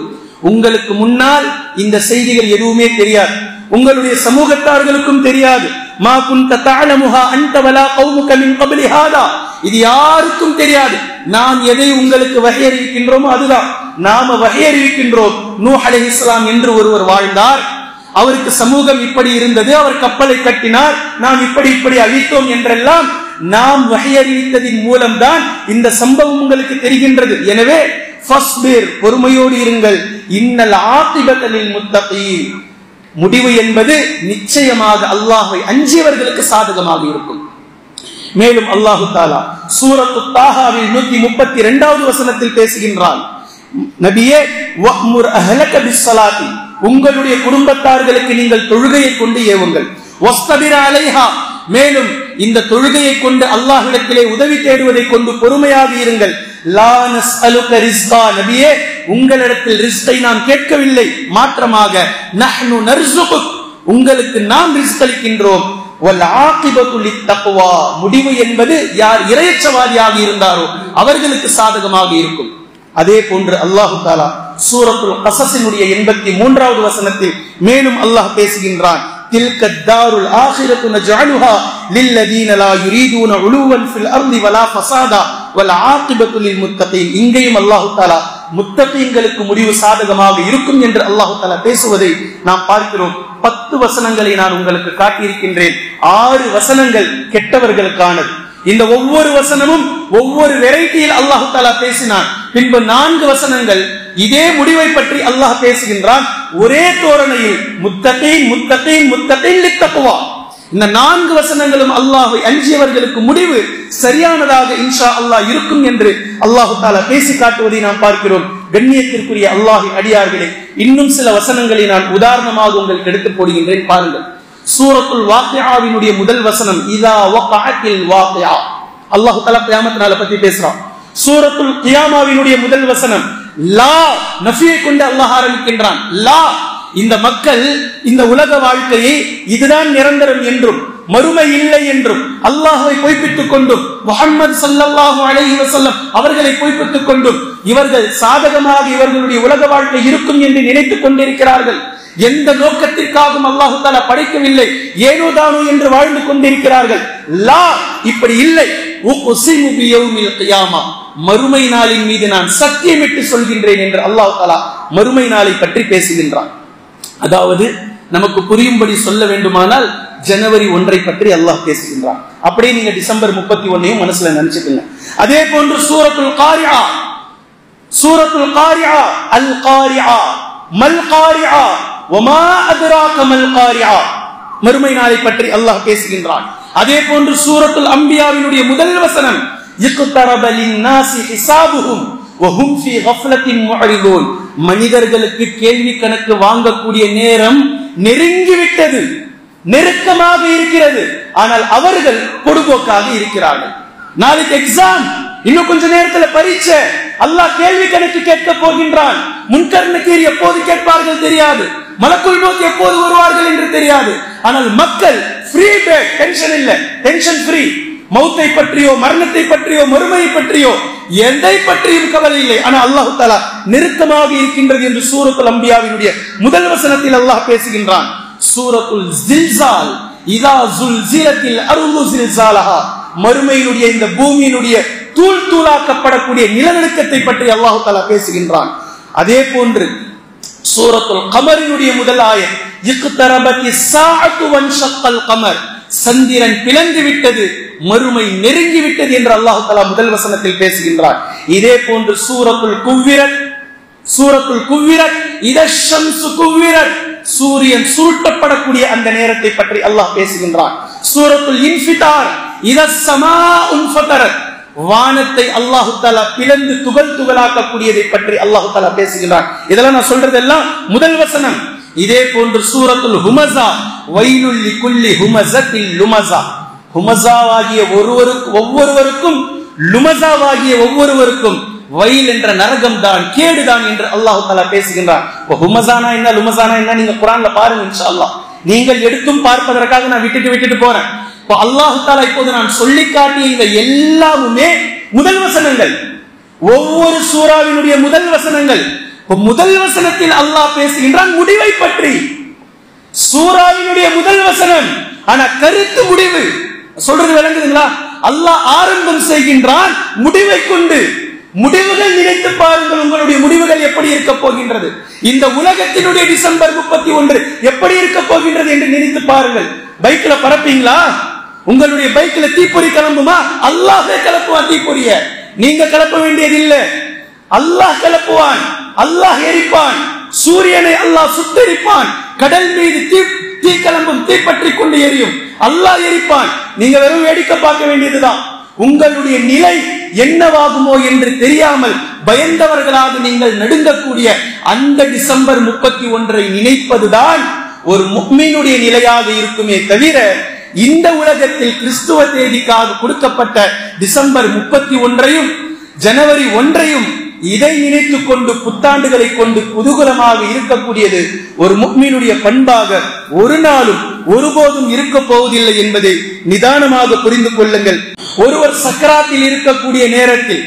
A: உங்களுக்கு முன்னால் இந்த செய்திகள் எதுவுமே தெரியாது, உங்களுடைய சமூகத்தார்களுக்கும் தெரியாது. மா குன்த தஅலமுஹா அன்த வலா கௌமுக மின் கப்லி ஹாதா, இது யாருக்கும் தெரியாது. நாம் எதை உங்களுக்கு வஹி அறிவிக்கின்றோமோ அதுதான் நாம வஹி அறிவிக்கின்றோம். நூஹ் அலைஹிஸ்ஸலாம் என்று ஒருவர் வாழ்ந்தார், அவருக்கு சமூகம் இப்படி இருந்தது, அவர் கப்பலை கட்டினார், நாம் இப்படி இப்படி அழித்தோம் என்றெல்லாம் நாம் வஹி அறிவித்ததின் மூலம்தான் இந்த சம்பவம் உங்களுக்கு தெரிகின்றது. எனவே ஃபஸ்பிர், பொறுமையோடு இருங்கள், இன்னல் ஆகிபத லில் முத்தகீன், முடிவு என்பது நிச்சயமாக அல்லாஹ்வை அஞ்சியவர்களுக்கு சாதகமாக இருக்கும். மேலும் அல்லாஹு தஆலா சூரத்து தாஹாவில் 132வது வசனத்தில் பேசுகின்றான், நபியே, வஅ்முர் அஹ்லக பிஸ்ஸலாத்தி, உங்களுடைய குடும்பத்தார்களுக்கு நீங்கள் தொழுகையை கொண்டு ஏவுங்கள், வஸ்தபிர் அலைஹா, மேலும் இந்த தொழுகையை கொண்டு அல்லாஹ்விடத்திலே உதவி தேடுவதை கொண்டு பொறுமையாக இருங்கள். லா நஸ்அலுக ரிஸ்கா, நபியே, உங்களிடத்தில் ரிஸ்கை நாம் கேட்கவில்லை, மாற்றமாக நஹ்னு நர்ஸுகுக், உங்களுக்கு நாம் ரிஸ்க் அளிக்கின்றோம். வல் ஆகிபத்து லித்தக்வா, முடிவு என்பது யார் இறையச்சவாதியாக இருந்தாரோ அவர்களுக்கு சாதகமாக இருக்கும். அதே போன்று அல்லாஹு தஆலா சூரத்துல் கஸஸினுடைய 83வது வசனத்தில் மேலும் அல்லாஹ் பேசுகின்றான். தில்க தாருல் ஆகிரத்து நஜஅலுஹா லில்லதீன லா யுரீதுன உலுவன் ஃபில் அர்தி வலா ஃபஸாதா வல் ஆகிபத்து லில் முத்தகீன். இங்கேயும் அல்லாஹு தஆலா முத்தகீன்களுக்கு முடிவு சாதகமாக இருக்கும் என்று அல்லாஹு தஆலா பேசுவதை நாம் பார்க்கிறோம். 10 வசனங்களை நான் உங்களுக்கு காட்டியிருக்கின்றேன். 6 வசனங்கள் கெட்டவர்களுக்கானது. இந்த ஒவ்வொரு வசனமும் ஒவ்வொரு வெரைட்டியில் அல்லாஹு தஆலா பேசினான். பின்பு 4 வசனங்கள் இதே முடிவை பற்றி அல்லாஹ் பேசுகின்றான். ஒரே தோரணையில் முத்தகீன் முத்தகீன் முத்தகீன் லித்தக்வா. இந்த 4 வசனங்களும் அல்லாஹ்வை அஞ்சியவர்களுக்கு முடிவு சரியானதாக இன்ஷா அல்லாஹ் இருக்கும் என்று அல்லாஹு தஆலா பேசி காட்டுவதை நாம் பார்க்கிறோம். கண்ணியத்திற்குரிய அல்லாஹ்வின் அடியார்களே, இன்னும் சில வசனங்களை நான் உதாரணமாக உங்களுக்கு எடுத்து போடுகின்றேன், பாருங்கள். சூரத்துல் வாக்கியாவினுடைய முதல் வசனம் இதா வகஅத்தில் வாக்கியா. அல்லாஹ் தஆலா கியாமத் நாளை பத்தி பேசுறான். சூரத்துல் கியாமாவினுடைய முதல் வசனம் லா, நஃபியை கொண்டு அல்லாஹ் ஆரம்பிக்கின்றான். லா, இந்த மக்கள் இந்த உலக வாழ்க்கையை இதுதான் நிரந்தரம் என்றும் மறுமை இல்லை என்றும் அல்லாஹ்வை பொய்ப்பித்துக் கொண்டும் முஹம்மது ஸல்லல்லாஹு அலைஹி வஸல்லம் அவர்களை பொய்ப்பித்துக் கொண்டும் இவர்கள் சாதகமாக இவர்களுடைய உலக வாழ்க்கை இருக்கும் என்று நினைத்துக் கொண்டிருக்கிறார்கள். எந்த நோக்கத்திற்காகவும் அல்லாஹு தஆலா படைக்கவில்லை, ஏனோ தானோ என்று வாழ்ந்து கொண்டிருக்கிறார்கள். லா, இப்படி இல்லை. உக்ஸிமு பியௌமில் கியாமா, மறுமை நாளின் மீது நான் சத்தியமிட்டு சொல்கின்றேன் என்று அல்லாஹ் தஆலா மறுமை நாளை பற்றி பேசுகின்றான். அதாவது நமக்கு புரியும்படி சொல்ல வேண்டுமானால் ஜனவரி 1 பற்றி அல்லாஹ் பேசுகின்றான். அப்படியே நீங்க டிசம்பர் 31 மனசுல நினைச்சுக்கங்க. அதே போன்று சூரத்துல் காரிஆ, சூரத்துல் காரிஆ அல் காரிஆ மல் காரிஆ வமா அத்ராக மல் காரிஆ, மறுமை நாளை பற்றி அல்லாஹ் பேசுகின்றான். அதே போன்று சூரத்துல் அம்பியாவினுடைய முதல் வசனம் இக்தரப லின்னாஸி ஹிசாபுஹும் வஹும் ஃபீ கஃப்லத்தின் முஅரிதூன், மனிதர்களுக்கு கேள்வி கணக்கு வாங்கக்கூடிய நேரம் நெருங்கிவிட்டது, நெருக்கமாக இருக்கிறது. ஆனால் அவர்கள் பொடுபோக்காக இருக்கிறார்கள். நாளைக்கு எக்ஸாம், இன்னும் கொஞ்ச நேரத்தில் பரீட்சை, அல்லாஹ் கேள்வி கணக்கு கேட்க போகின்றான். முன்கர் நக்கீர் எப்போது கேட்பார்கள் தெரியாது, மலக்குல் மௌத் எப்போது வருவார்கள் என்று தெரியாது. ஆனால் மக்கள் ஃப்ரீ பேட், டென்ஷன் இல்ல, டென்ஷன் ஃப்ரீ. மௌத்தை பற்றியோ மரணத்தை பற்றியோ மறுமையை பற்றியோ எதை பற்றியும் கவலை இல்லை. ஆனால் அல்லாஹ் தஆலா நெருக்கமாக இருக்கின்றது என்று சூரத்துல் அம்பியாவினுடைய முதல் வசனத்தில் அல்லாஹ் பேசுகின்றான். சூரத்துல் ஜில்சால் இதா ஜுல்சிலத்தில் அர்து ஜில்சாலஹா, மறுமையினுடைய இந்த பூமியினுடைய தூள் தூளாக்கப்படக்கூடிய நிலநடுக்கத்தை பற்றி அல்லாஹ் தஆலா பேசுகின்றான். அதே போன்று சூரத்துல் கமரினுடைய முதல் ஆயத் இக்தரபத்திஸ் ஸாஅத்து வன்ஷக்கல் கமர், சந்திரன் பிளந்து விட்டது, மறுமை நெருங்கி விட்டது என்று அல்லாஹ் தஆலா முதல் வசனத்தில் பேசுகின்றார். இதே போன்று சூரத்துல் குவ்விரத், சூரத்துல் குவ்விரத் இதஷ் ஷம்சு குவ்விரத், சூரியன் சுருட்டப்படக்கூடிய அந்த நேரத்தை பற்றி அல்லாஹ் பேசுகின்றான். சூரத்துல் இன்ஃபிதார் இதஸ் ஸமாஉன் ஃபதரத், வானத்தை அல்லாஹ் தஆலா பிளந்து துகள் துகளாக்கக்கூடியதை பற்றி அல்லாஹ் தஆலா பேசுகின்றான். இதெல்லாம் நான் சொல்றதெல்லாம் முதல் வசனம். இதே போன்று சூரத்துல் ஹுமஸா வைலுல் லிகுல்லி ஹுமஸத்தில் லுமஸா, ஹுமஸாவாகிய ஒவ்வொருவருக்கும் லுமஸாவாகிய ஒவ்வொருவருக்கும் வயல் என்ற நரகம் தான், கேடுதான் என்று அல்லாஹ் தஆலா பேசுகின்றான். ஹுமஸானா என்ன லுமஸானா என்ன நீங்க குர்ஆன்ல பாருங்க இன்ஷா அல்லாஹ். நீங்கள் எடுத்தும் பார்ப்பதற்காக நான் விட்டுட்டு போறேன். இப்போ அல்லாஹ் தஆலா இப்போது நான் சொல்லி காட்டிய இந்த எல்லாமே முதல் வசனங்கள், ஒவ்வொரு சூராவினுடைய முதல் வசனங்கள். முதல் வசனத்தில் அல்லாஹ் பேசுகின்றான் முடிவை பற்றி, சூராவினுடைய முதல் வசனம். ஆனா கருத்து முடிவு சொல்றது விளங்குதுங்களா? அல்லாஹ் ஆரம்பம் செய்கின்றான் முடிவை கொண்டு. முடிவுகள் நினைத்து பாருங்கள், உங்களுடைய முடிவுகள் எப்படி இருக்க போகின்றது, இந்த உலகத்தினுடைய டிசம்பர் 31 எப்படி இருக்க போகின்றது என்று நினைத்து பாருங்கள். பைக்ல பறப்பீங்களா? உங்களுடைய பைக்ல தீப்பொறி கிளம்புமா? அல்லாஹ்வே கிளப்புவான் தீப்பொறிய, நீங்க கிளப்ப வேண்டியதில்லை. அல்லாஹ் கிளப்புவான், அல்லாஹ் எரிப்பான். சூரியனை அல்லாஹ் சுட்டெரிப்பான், கடல் மீது தீ கிளம்பும், தீப்பற்றி கொண்டு எரியும், அல்லாஹ் எரிப்பான். நீங்க வெறும் வேடிக்கை பார்க்க வேண்டியதுதான். உங்களுடைய நிலை என்னவாகுமோ என்று தெரியாமல் பயந்தவர்களாக நீங்கள் நடுங்கக்கூடிய அந்த டிசம்பர் 31 நினைப்பதுதான் ஒரு முஃமினுடைய நிலையாக இருக்குமே தவிர, இந்த உலகத்தில் கிறிஸ்துவ தேதிக்காக கொடுக்கப்பட்ட டிசம்பர் 31 ஜனவரி 1 இதை நினைத்துக் கொண்டு புத்தாண்டுகளை கொண்டு குதூகலமாக இருக்கக்கூடியது ஒரு முஃமினுடைய பண்பாக ஒரு நாளும் ஒருபோதும் இருக்க போவதில்லை என்பதை நிதானமாக புரிந்து கொள்ளுங்கள். ஒருவர் சக்கராத்தில் இருக்கக்கூடிய நேரத்தில்,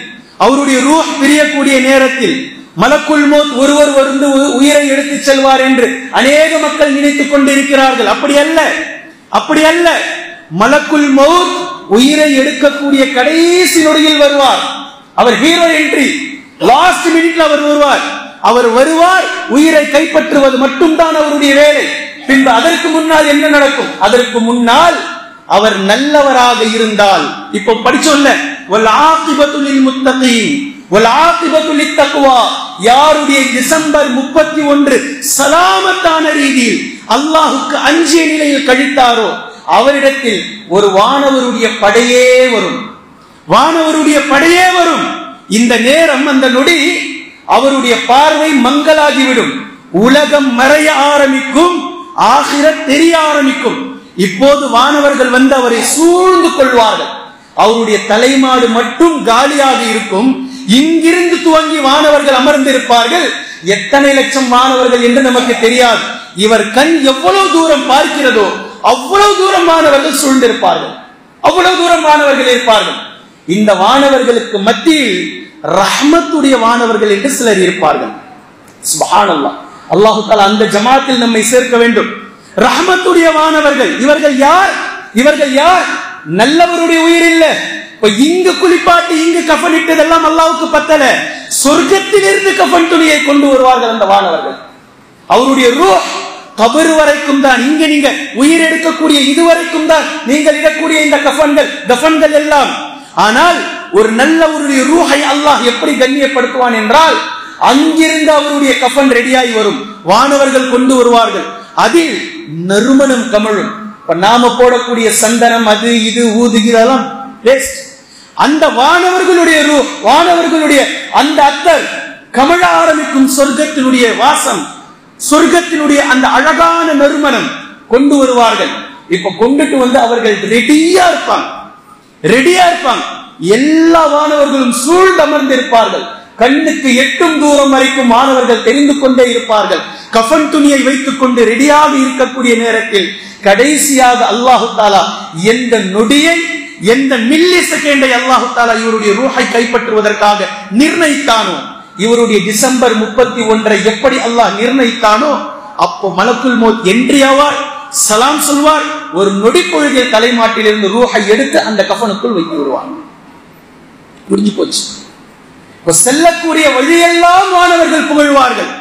A: அவருடைய ரூஹ் பிரியக்கூடிய நேரத்தில் மலக்குல் மௌத் ஒருவர் வந்து உயிரை எடுத்துச் செல்வார் என்று அநேக மக்கள் நினைத்துக் கொண்டிருக்கிறார்கள். அப்படி அல்ல. மலக்குல் மௌத் உயிரை எடுக்கக்கூடிய கடைசி நொடியில் வருவார். அவர் ஹீரோ என்ட்ரி, லாஸ்ட் மினிட்ல அவர் வருவார். உயிரை கைப்பற்றுவது மட்டும்தான் அவருடைய வேலை. பின்பு அதற்கு முன்னால் என்ன நடக்கும்? அதற்கு முன்னால் அவர் நல்லவராக இருந்தால், இப்போ படிச்சோம்ல, வல் ஆகிபத்து லில் முத்தகீன் வல் ஆகிபத்து லித் தக்வா, யாருடைய டிசம்பர் 31 சலாமத்தான ரீதியில் அல்லாஹ்வுக்கு அஞ்சிய நிலையில் கழித்தாரோ அவரிடத்தில் ஒரு வானவருடைய படையே வரும். இந்த நேரம், அந்த நொடி அவருடைய பார்வை மங்கலாகிவிடும். உலகம் மறைய ஆரம்பிக்கும், ஆகிரத் தெரிய ஆரம்பிக்கும். இப்போது வானவர்கள் வந்து அவரை சூழ்ந்து கொள்வார்கள். அவருடைய தலைமாடு மட்டும் காலியாக இருக்கும். இங்கிருந்து துவங்கி வானவர்கள் அமர்ந்திருப்பார்கள். எத்தனை லட்சம் வானவர்கள் என்று நமக்கு தெரியாது. இவர் கண் எவ்வளவு தூரம் பார்க்கிறதோ அவ்வளவு தூரம் வானவர்கள் சூழ்ந்திருப்பார்கள், அவ்வளவு தூரம் வானவர்கள் இருப்பார்கள். இந்த வானவர்களுக்கு மத்தியில் ரஹ்மத்துடைய வானவர்கள் என்று சிலர் இருப்பார்கள். சுப்ஹானல்லாஹ், அல்லாஹ் தஆலா அந்த ஜமாத்தில் நம்மை சேர்க்க வேண்டும். ரஹ்மத்துடைய வானவர்கள் இவர்கள் யார்? நல்லவருடைய உயிர் இல்ல. இப்ப இங்கு குளிப்பாட்டி இங்கு கஃனிட்டதெல்லாம் அல்லாஹ்வுக்கு பத்தல. சொர்க்கத்திலிருந்து கஃன் துணியை கொண்டு வருவார்கள் அந்த வானவர்கள். அவருடைய ரூஹ் கபர் வரைக்கும் தான். இங்க நீங்க உயிர் எடுக்கக்கூடிய இதுவரைக்கும் தான் நீங்கள் இடக்கூடிய இந்த கஃன்கள் எல்லாம். ஆனால் ஒரு நல்லவருடைய ரூஹை அல்லாஹ் எப்படி கண்ணியப்படுத்துவான் என்றால், அங்கிருந்து அவருடைய கஃன் ரெடியாகி வரும். வானவர்கள் கொண்டு வருவார்கள். அதில் நறுமணம் கமழும். நாம போடக்கூடிய சந்தனம், அது இது ஊதுகிறதெல்லாம் வேஸ்ட். அந்த வானவர்களுடைய அந்த அத்தர் கமழ ஆரம்பிக்கும். சொர்க்கத்தினுடைய வாசம், சொர்க்கத்தினுடைய அந்த அழகான நறுமணம் கொண்டு வருவார்கள். இப்ப கொண்டுட்டு வந்து அவர்கள் ரெடியா இருப்பாங்க. எல்லா வானவர்களும் சூழ்ந்து அமர்ந்திருப்பார்கள். கண்ணுக்கு எட்டும் தூரம் வரைக்கும் மாணவர்கள் தெரிந்து கொண்டே இருப்பார்கள். கஃன் துணியை வைத்துக் கொண்டு ரெடியாக இருக்கக்கூடிய நேரத்தில் கடைசியாக அல்லாஹு தஆலா எந்த நொடியை, எந்த மில்லி செகண்டை அல்லாஹு தஆலா இவருடைய ரூஹை கைப்பற்றுவதற்காக நிர்ணயித்தானோ, இவருடைய டிசம்பர் 31 எப்படி அல்லாஹ் நிர்ணயித்தானோ, அப்போ மலக்குல் மௌத் என்ட்ரி ஆவார், சலாம் சொல்வார். ஒரு நொடி பொழுதில் தலைமாட்டிலிருந்து ரூஹை எடுத்து அந்த கஃனுக்குள் வைத்து விடுவாங்க. புரிஞ்சு போச்சு. செல்லக்கூடிய வழியெல்லாம் வானவர்கள் புகழ்வார்கள்.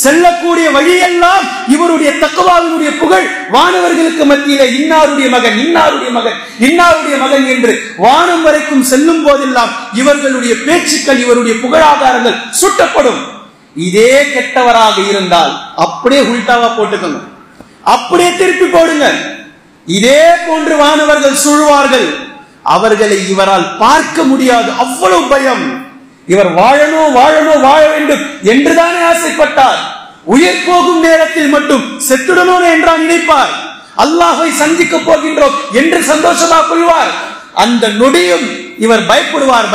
A: செல்லக்கூடிய வழியெல்லாம் இவருடைய தக்வாவினுடைய புகழ் வானவர்களுக்கு மத்தியிலே இன்னாருடைய மகன், இன்னாருடைய மகன், இன்னாருடைய மகன் என்று வானம் வரைக்கும் செல்லும் போதெல்லாம் இவர்களுடைய பேச்சுக்கள், இவருடைய புகழாதாரங்கள் சுட்டப்படும். இதே கெட்டவராக இருந்தால் அப்படியே உல்டாவா போட்டுக்கோங்க, அப்படியே திருப்பி போடுங்க. இதே போன்று வானவர்கள் சூழ்வார்கள். அவர்களை இவரால் பார்க்க முடியாது, அவ்வளவு பயம். இவர் வாழ வேண்டும் என்றுதானே ஆசைப்பட்டார். உயிர் போகும் நேரத்தில் மட்டும் செத்துடணும் என்றால் நினைப்பார். அல்லாஹ்வை சந்திக்க போகின்றோம் என்று சந்தோஷமாக கொள்வார். அந்த நொடியும் இவர் பயப்படுவார்,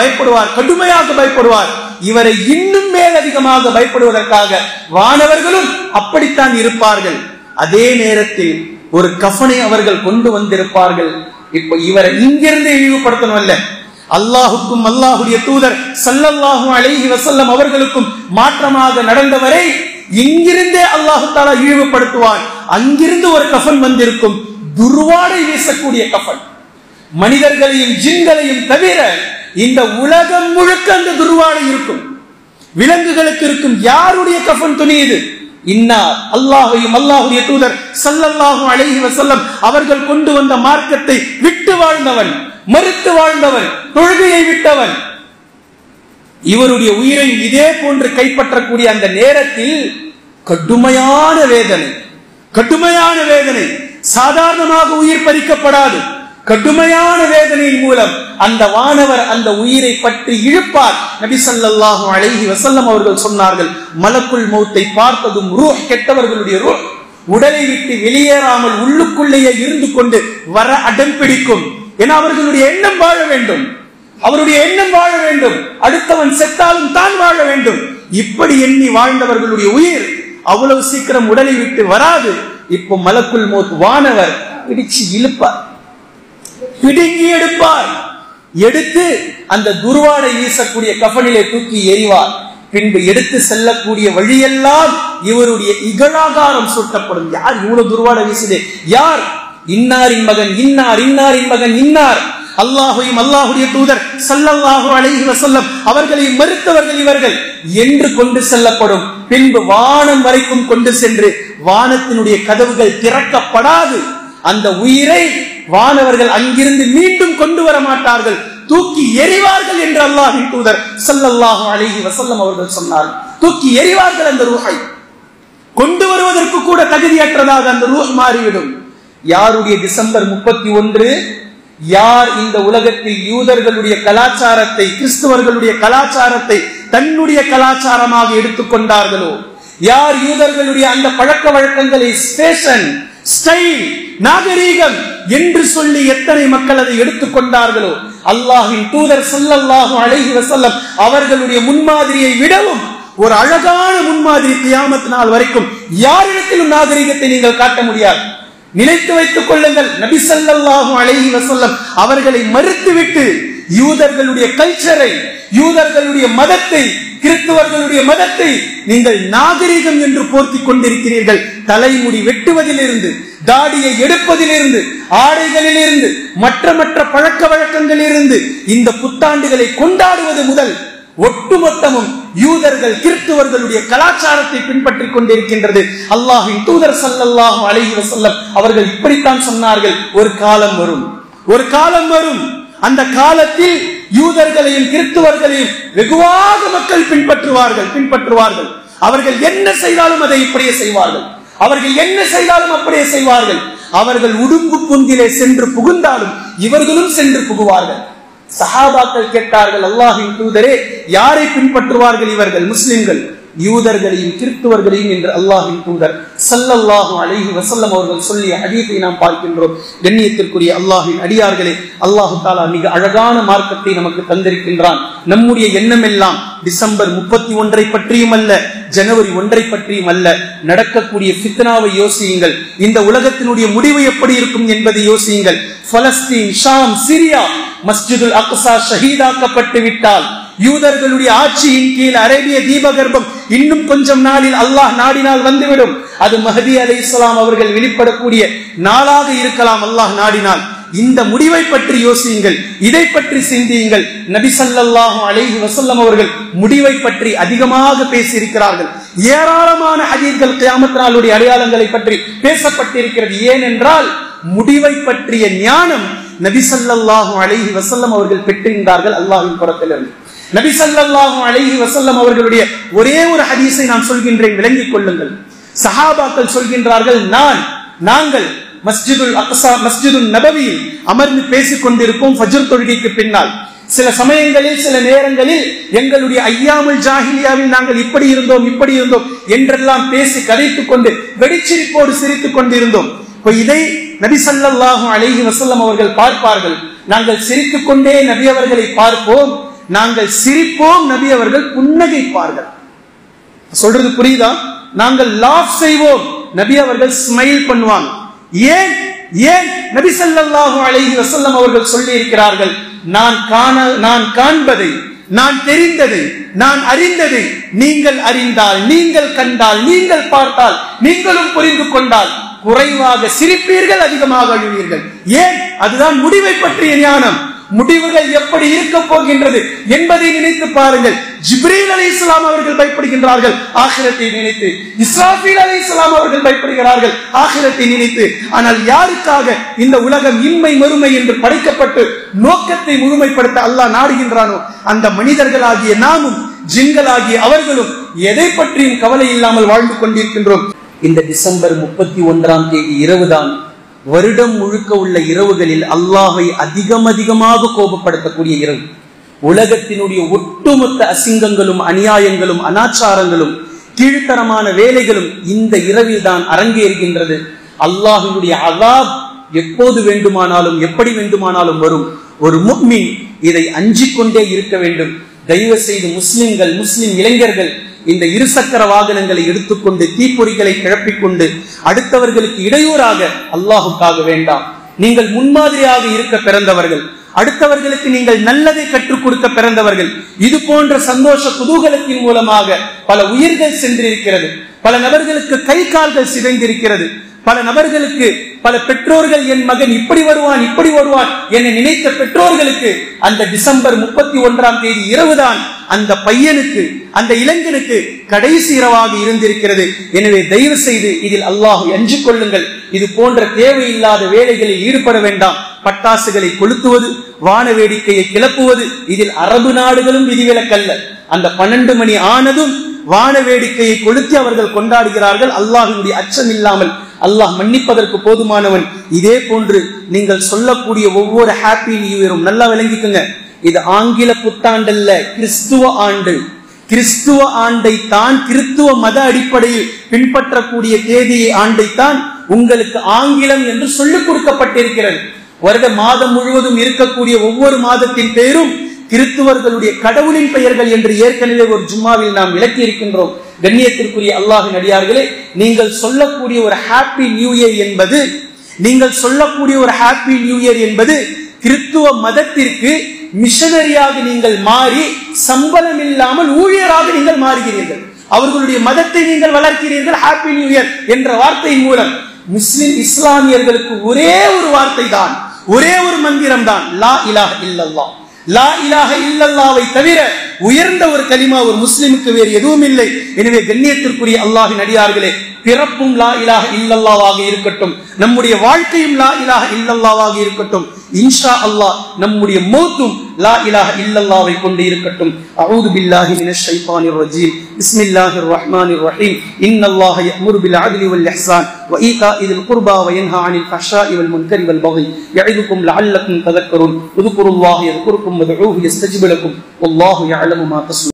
A: கடுமையாக பயப்படுவார். இவரை இன்னும் மேலதிகமாக பயப்படுவதற்காக வானவர்களும் அப்படித்தான் இருப்பார்கள். அதே நேரத்தில் ஒரு கஃனை அவர்கள் கொண்டு வந்திருப்பார்கள். இப்ப இவரை இங்கிருந்து இழிவுபடுத்தணும் அல்ல, அல்லாஹுக்கும் அல்லாஹுடைய தூதர் ஸல்லல்லாஹு அலைஹி வஸல்லம் அவர்களுக்கும் மாற்றமாக நடந்தவரை இங்கிருந்தே அல்லாஹ் தஆலா இழிவுபடுத்துவான். அங்கிருந்து ஒரு கஃன் வந்திருக்கும், துர்வாடை வீசக்கூடிய கஃன். மனிதர்களையும் ஜின்களையும் தவிர இந்த உலகம் முழுக்க அந்த துர்வாடை இருக்கும். விலங்குகளுக்கு இருக்கும். யாருடைய கஃன் துணி இது? இன்னார் அல்லாஹ்வையும் அல்லாஹுடைய தூதர் ஸல்லல்லாஹு அலைஹி வஸல்லம் அவர்கள் கொண்டு வந்த மார்க்கத்தை விட்டு வாழ்ந்தவன், மறுத்து வாழ்ந்தவன், தொழுகையை விட்டவன். இவருடைய உயிரை இதே போன்று கைப்பற்றக்கூடிய அந்த நேரத்தில் கடுமையான வேதனை, சாதாரணமாக உயிர் பறிக்கப்படாது. கடுமையான வேதனையின் மூலம் அந்த வானவர் அந்த உயிரை பற்றி இழுப்பார். நபி ஸல்லல்லாஹு அலைஹி வஸல்லம் அவர்கள் சொன்னார்கள், மலக்குல் மௌத்தை பார்த்ததும் ரூஹ், கெட்டவர்களுடைய ரூஹ் உடலை விட்டு வெளியேறாமல் உள்ளுக்குள்ளேயே இருந்து கொண்டு வர அடம் பிடிக்கும். ஏன்னா அவர்களுடைய எண்ணம் வாழ வேண்டும், வேண்டும், அடுத்தவன் செத்தாலும் தான் வாழ வேண்டும், இப்படி எண்ணி வாழ்ந்தவர்களுடைய உயிர் அவ்வளவு சீக்கிரம் உடலை விட்டு வராது. இப்போ மலக்குல் மௌத் வானவர் பிடிச்சு இழுப்பார், பிடுங்கி எடுப்பார், எடுத்து அந்த துர்வாடை வீசக்கூடிய கஃனிலே தூக்கி எறிவார். பின்பு எடுத்து செல்லக்கூடிய வழியெல்லாம் இவருடைய இகழாகாரம் சூட்டப்படும். யார் இவ்வளவு துர்வாடை வீசுதே? யார்? இன்னாரின் மகன் இன்னார், இன்னாரின் மகன் இன்னார். அல்லாஹையும் அல்லாஹுடைய தூதர் ஸல்லல்லாஹு அலைஹி வஸல்லம் அவர்களை மறுத்தவர்கள் இவர்கள் என்று கொண்டு செல்லப்படும். பின்பு வானம் வரைக்கும் கொண்டு சென்று வானத்தினுடைய கதவுகள் திறக்கப்படாது. அந்த உயிரை வானவர்கள் அங்கிருந்து மீண்டும் கொண்டு வர மாட்டார்கள், தூக்கி எறிவார்கள் என்று அல்லாஹ்வின் தூதர் ஸல்லல்லாஹு அலைஹி வஸல்லம் அவர்கள் சொன்னார்கள். தூக்கி எறிவார்கள். அந்த ரூஹை கொண்டு வருவதற்கு கூட தகுதியற்றதாக அந்த ரூஹ் மாறிவிடும். யாருடைய டிசம்பர் 31? யார் இந்த உலகத்தில் யூதர்களுடைய கலாச்சாரத்தை, கிறிஸ்தவர்களுடைய கலாச்சாரத்தை தன்னுடைய கலாச்சாரமாக எடுத்துக்கொண்டார்களோ, யார் யூதர்களுடைய அந்த பழக்க வழக்கங்களை ஃபேஷன், ஸ்டைல், நாகரீகம் என்று சொல்லி எத்தனை மக்கள் அதை எடுத்துக்கொண்டார்களோ, அல்லாஹ்வின் தூதர் ஸல்லல்லாஹு அலைஹி வஸல்லம் அவர்களுடைய முன்மாதிரியை விடவும் ஒரு அழகான முன்மாதிரி கியாமத் நாள் வரைக்கும் யாரிடத்திலும் நாகரீகத்தை நீங்கள் காட்ட முடியாது. நினைத்து வைத்துக் கொள்ளுங்கள், நபி ஸல்லல்லாஹு அலைஹி வஸல்லம் அவர்களை மறுத்துவிட்டு யூதர்களுடைய கல்ச்சரை, யூதர்களுடைய மதத்தை, கிறிஸ்தவர்களுடைய மதத்தை நீங்கள் நாகரிகம் என்று போர்த்திக் கொண்டிருக்கிறீர்கள். தலைமுடி வெட்டுவதிலிருந்து, தாடியை எடுப்பதிலிருந்து, ஆடைகளிலிருந்து, மற்ற பழக்க வழக்கங்களிலிருந்து, இந்த புத்தாண்டுகளை கொண்டாடுவது முதல் ஒட்டுமொத்தமும் யூதர்கள், கிறிஸ்தவர்களுடைய கலாச்சாரத்தை பின்பற்றிக் கொண்டிருக்கின்றது. அல்லாஹ்வின் தூதர் ஸல்லல்லாஹு அலைஹி வஸல்லம் அவர்கள் இப்படித்தான் சொன்னார்கள், ஒரு காலம் வரும், ஒரு காலம் வரும், அந்த காலத்தில் யூதர்களையும் கிறிஸ்தவர்களையும் வெகுவாக மக்கள் பின்பற்றுவார்கள். அவர்கள் என்ன செய்தாலும் அதை இப்படியே செய்வார்கள், அவர்கள் என்ன செய்தாலும் அப்படியே செய்வார்கள். அவர்கள் உடும்பு புந்திலே சென்று புகுந்தாலும் இவர்களும் சென்று புகுவார்கள். சஹாபாக்கள் கேட்டார்கள், அல்லாஹ்வின் தூதரே, யாரை பின்பற்றுவார்கள் இவர்கள்? முஸ்லிம்கள், யூதர்களையும் கிறிஸ்தவர்களையும் என்று அல்லாஹ்வின் தூதர் ஸல்லல்லாஹு அலைஹி வஸல்லம் அவர்கள் சொல்லிய ஹதீஸை நாம் பார்க்கின்றோம். கண்ணியத்திற்குரிய அல்லாஹ்வின் அடியார்களே, அல்லாஹ் தஆலா மிக அழகான மார்க்கத்தை நமக்கு தந்திருக்கின்றான். நம்முடைய எண்ணம் எல்லாம் டிசம்பர் 31 பற்றியும் அல்ல, ஜனவரி 1 பற்றியும் அல்ல. நடக்கக்கூடிய ஃபித்னாவை யோசியுங்கள், இந்த உலகத்தினுடைய முடிவு எப்படி இருக்கும் என்பதை யோசியுங்கள். பலஸ்தீன், ஷாம், சிரியா, மஸ்ஜிதுல் அக்ஸா ஷஹீதாக்கப்பட்டு விட்டால், யூதர்களுடைய ஆட்சியின் கீழ் அரேபிய தீபகற்பம் இன்னும் கொஞ்சம் நாளில் அல்லாஹ் நாடினால் வந்துவிடும். அது மஹதி அலைஹிஸ்ஸலாம் அவர்கள் வெளிப்படக்கூடிய நாளாக இருக்கலாம் அல்லாஹ் நாடினால். இந்த முடிவை பற்றி யோசியுங்கள், இதை பற்றி சிந்தியுங்கள். நபி ஸல்லல்லாஹு அலைஹி வஸல்லம் அவர்கள் முடிவை பற்றி அதிகமாக பேசியிருக்கிறார்கள். ஏராளமான ஹதீஸ்கள் கியாமத் நாளுடைய அடையாளங்களை பற்றி பேசப்பட்டிருக்கிறது. ஏனென்றால் முடிவை பற்றிய ஞானம் நபி ஸல்லல்லாஹு அலைஹி வஸல்லம் அவர்கள் பெற்றிருந்தார்கள் அல்லாஹ்வின் புறத்திலிருந்து. நபி ஸல்லல்லாஹு அலைஹி வஸல்லம் அவர்களுடைய ஒரே ஒரு ஹதீஸை நான் சொல்கின்றேன், விளங்கிக் கொள்ளுங்கள். சஹாபாக்கள் சொல்கின்றார்கள், நாங்கள் மஸ்ஜிதுல் அக்ஸா, மஸ்ஜிதுல் நபவியில் அமர்ந்து பேசிக் கொண்டிருப்போம் ஃபஜ்ர் தொழுகைக்கு பின்னால். சில சமயங்களில், சில நேரங்களில் எங்களுடைய ஐயாமுல் ஜாஹிலியாவில் நாங்கள் இப்படி இருந்தோம் என்றெல்லாம் பேசி கதைத்துக் கொண்டு வெடிச்சிரிப்போடு சிரித்துக் கொண்டிருந்தோம். இதை நபி ஸல்லல்லாஹு அலைஹி வஸல்லம் அவர்கள் பார்ப்பார்கள். நாங்கள் சிரித்துக் கொண்டே நபி அவர்களை பார்ப்போம், நாங்கள் சிரிப்போம், நபி அவர்கள் புன்னகைப்பார்கள். சொல்றது புரியுதா? நாங்கள் லாஃப் செய்வோம், நபி அவர்கள் ஸ்மைல் பண்ணுவாங்க. ஏன் நபி ஸல்லல்லாஹு அலைஹி வஸல்லம் அவர்கள் சொல்லி இருக்கிறார்கள், நான் காண்பதை, நான் தெரிந்ததை, நான் அறிந்ததை நீங்கள் அறிந்தால், நீங்கள் கண்டால், நீங்கள் பார்த்தால், நீங்களும் புரிந்து கொண்டால் குறைவாக சிரிப்பீர்கள், அதிகமாக அழுவீர்கள். ஏன்? அதுதான் முடிவை பற்றிய ஞானம். முடிவுகள் எப்படி இருக்க போகின்றது என்பதை நினைத்து பாருங்கள். ஜிப்ரீல் அலைஹிஸ்ஸலாம் அவர்கள் பயப்படுகின்றார்கள் ஆகிரத்தை நினைத்து, இஸ்ராஃபீல் அலைஹிஸ்ஸலாம் அவர்கள் பயப்படுகிறார்கள் ஆகிரத்தை நினைத்து. ஆனால் யாருக்காக இந்த உலகம் இன்மை மறுமை என்று படைக்கப்பட்டு நோக்கத்தை முழுமைப்படுத்த அல்லாஹ் நாடுகின்றானோ, அந்த மனிதர்களாகிய நாமும் ஜின்களாகிய அவர்களும் எதை பற்றியும் கவலை இல்லாமல் வாழ்ந்து கொண்டிருக்கின்றோம். இந்த டிசம்பர் 31 இரவுதான் வருடம் முழுக்க உள்ள இரவுகளில் அல்லாஹை அதிகமாக கோபப்படுத்தக்கூடிய இரவு. உலகத்தினுடைய ஒட்டுமொத்த அசிங்கங்களும், அநியாயங்களும், அனாச்சாரங்களும், கீழ்த்தரமான வேலைகளும் இந்த இரவில் தான் அரங்கேறுகின்றது. அல்லாஹ்வினுடைய அஸாப் எப்போது வேண்டுமானாலும், எப்படி வேண்டுமானாலும் வரும். ஒரு முஃமின் இதை அஞ்சிக் கொண்டே இருக்க வேண்டும். தயவு செய்து முஸ்லிம்கள், முஸ்லிம் இளைஞர்கள் இந்த இருசக்கர வாகனங்களை எடுத்துக்கொண்டு தீப்பொறிகளை கிளப்பிக்கொண்டு அடுத்தவர்களுக்கு இடையூறாக அல்லாஹுக்காக வேண்டாம். நீங்கள் முன்மாதிரியாக இருக்க பிறந்தவர்கள், அடுத்தவர்களுக்கு நீங்கள் நல்லதை கற்றுக் கொடுக்க பிறந்தவர்கள். இது போன்ற சந்தோஷ குதூகலத்தின் மூலமாக பல உயிர்கள் சென்றிருக்கிறது, பல நபர்களுக்கு கை கால்கள் சிதைந்திருக்கிறது, பல நபர்களுக்கு பல பெற்றோர்கள் என் மகன் இப்படி வருவான் இப்படி வருவான் என நினைத்த பெற்றோர்களுக்கு அந்த டிசம்பர் 31 இரவுதான் அந்த பையனுக்கு, அந்த இளைஞனுக்கு கடைசி இரவாக இருந்திருக்கிறது. எனவே தயவு செய்து இதில் அல்லாஹ் அஞ்சிக் கொள்ளுங்கள். இது போன்ற தேவையில்லாத வேலைகளில் ஈடுபட வேண்டாம். பட்டாசுகளை கொளுத்துவது, வான வேடிக்கையை கிளப்புவது, இதில் அரபு நாடுகளும் விதிவிலக்கல்ல. அந்த 12 மணி ஆனதும் வான வேடிக்கையை கொளுத்தி அவர்கள் கொண்டாடுகிறார்கள். அல்லாஹ்வுடைய அச்சம் இல்லாமல். அல்லாஹ் மன்னிப்பதற்கு போதுமானவன். இதே போன்று நீங்கள் சொல்லக்கூடிய ஒவ்வொரு ஹாப்பி நியூ இயரும் நல்லா விளங்கிக்குங்க, இது ஆங்கில புத்தாண்டல்ல, கிறிஸ்துவ ஆண்டு. கிறிஸ்துவ ஆண்டை தான், கிறிஸ்துவ மத அடிப்படையில் பின்பற்றக்கூடிய தேதியை ஆண்டைத்தான் உங்களுக்கு ஆங்கிலம் என்று சொல்லிக் கொடுக்கப்பட்டிருக்கிறது. வருட மாதம் முழுவதும் இருக்கக்கூடிய ஒவ்வொரு மாதத்தின் பெயரும் கிறிஸ்துவர்களுடைய கடவுளின் பெயர்கள் என்று ஏற்கனவே ஒரு ஜும்மாவில் நாம் விளக்கி இருக்கின்றோம். கண்ணியத்திற்குரிய அல்லாஹ்வின் அடியார்களே, நீங்கள் சொல்லக்கூடிய ஒரு ஹாப்பி நியூ இயர் என்பது, நீங்கள் சொல்லக்கூடிய ஒரு ஹாப்பி நியூ இயர் என்பது கிறிஸ்துவ மதத்திற்கு மிஷனரியாக நீங்கள் மாறி சம்பளம் இல்லாமல் ஊழியராக நீங்கள் மாறுகிறீர்கள். அவர்களுடைய மதத்தை நீங்கள் வளர்க்கிறீர்கள் ஹாப்பி நியூ இயர் என்ற வார்த்தையின் மூலம். முஸ்லிம் இஸ்லாமியர்களுக்கு ஒரே ஒரு வார்த்தை தான், ஒரே ஒரு மந்திரம் தான், லா இலாஹ இல்லல்லாஹ். லா இலாஹ இல்லல்லாஹ்வை தவிர உயர்ந்த ஒரு கலிமா ஒரு முஸ்லிமுக்கு வேறு எதுவும் இல்லை. எனவே கண்ணியத்திற்குரிய அல்லாஹ்வின் அடியார்களே, பிறப்பும் லா இலாஹ இல்லல்லாஹ்வாக இருக்கட்டும், நம்முடைய வாழ்க்கையும் லா இலாஹ இல்லல்லாஹ்வாக இருக்கட்டும். இன்ஷா அல்லாஹ் நம்முடைய மௌத்தும் லா இலாஹ இல்லல்லாஹ்வை கொண்டு இருக்கட்டும். அஊது பில்லாஹி மினஷ் ஷைத்தானிர் ரஜீம். பிஸ்மில்லாஹிர் ரஹ்மானிர் ரஹீம். இன்னல்லாஹ யஅமுரு பில் அத்லி வல் இஹ்சான் வ ஈதாஇல் குர்பா வ யன்ஹா அனில் ஃபஹ்ஷாஇ வல் முன்கரி வல் பகி யஇதுக்கும் லஅல்லக்கும் ததக்கரூன். உذ்குருல்லாஹ யذ்குருக்கும் வதுஊஹு யஸ்தஜிபு லக்கும் வல்லாஹு யஅலமு மா தஸ்னூன்.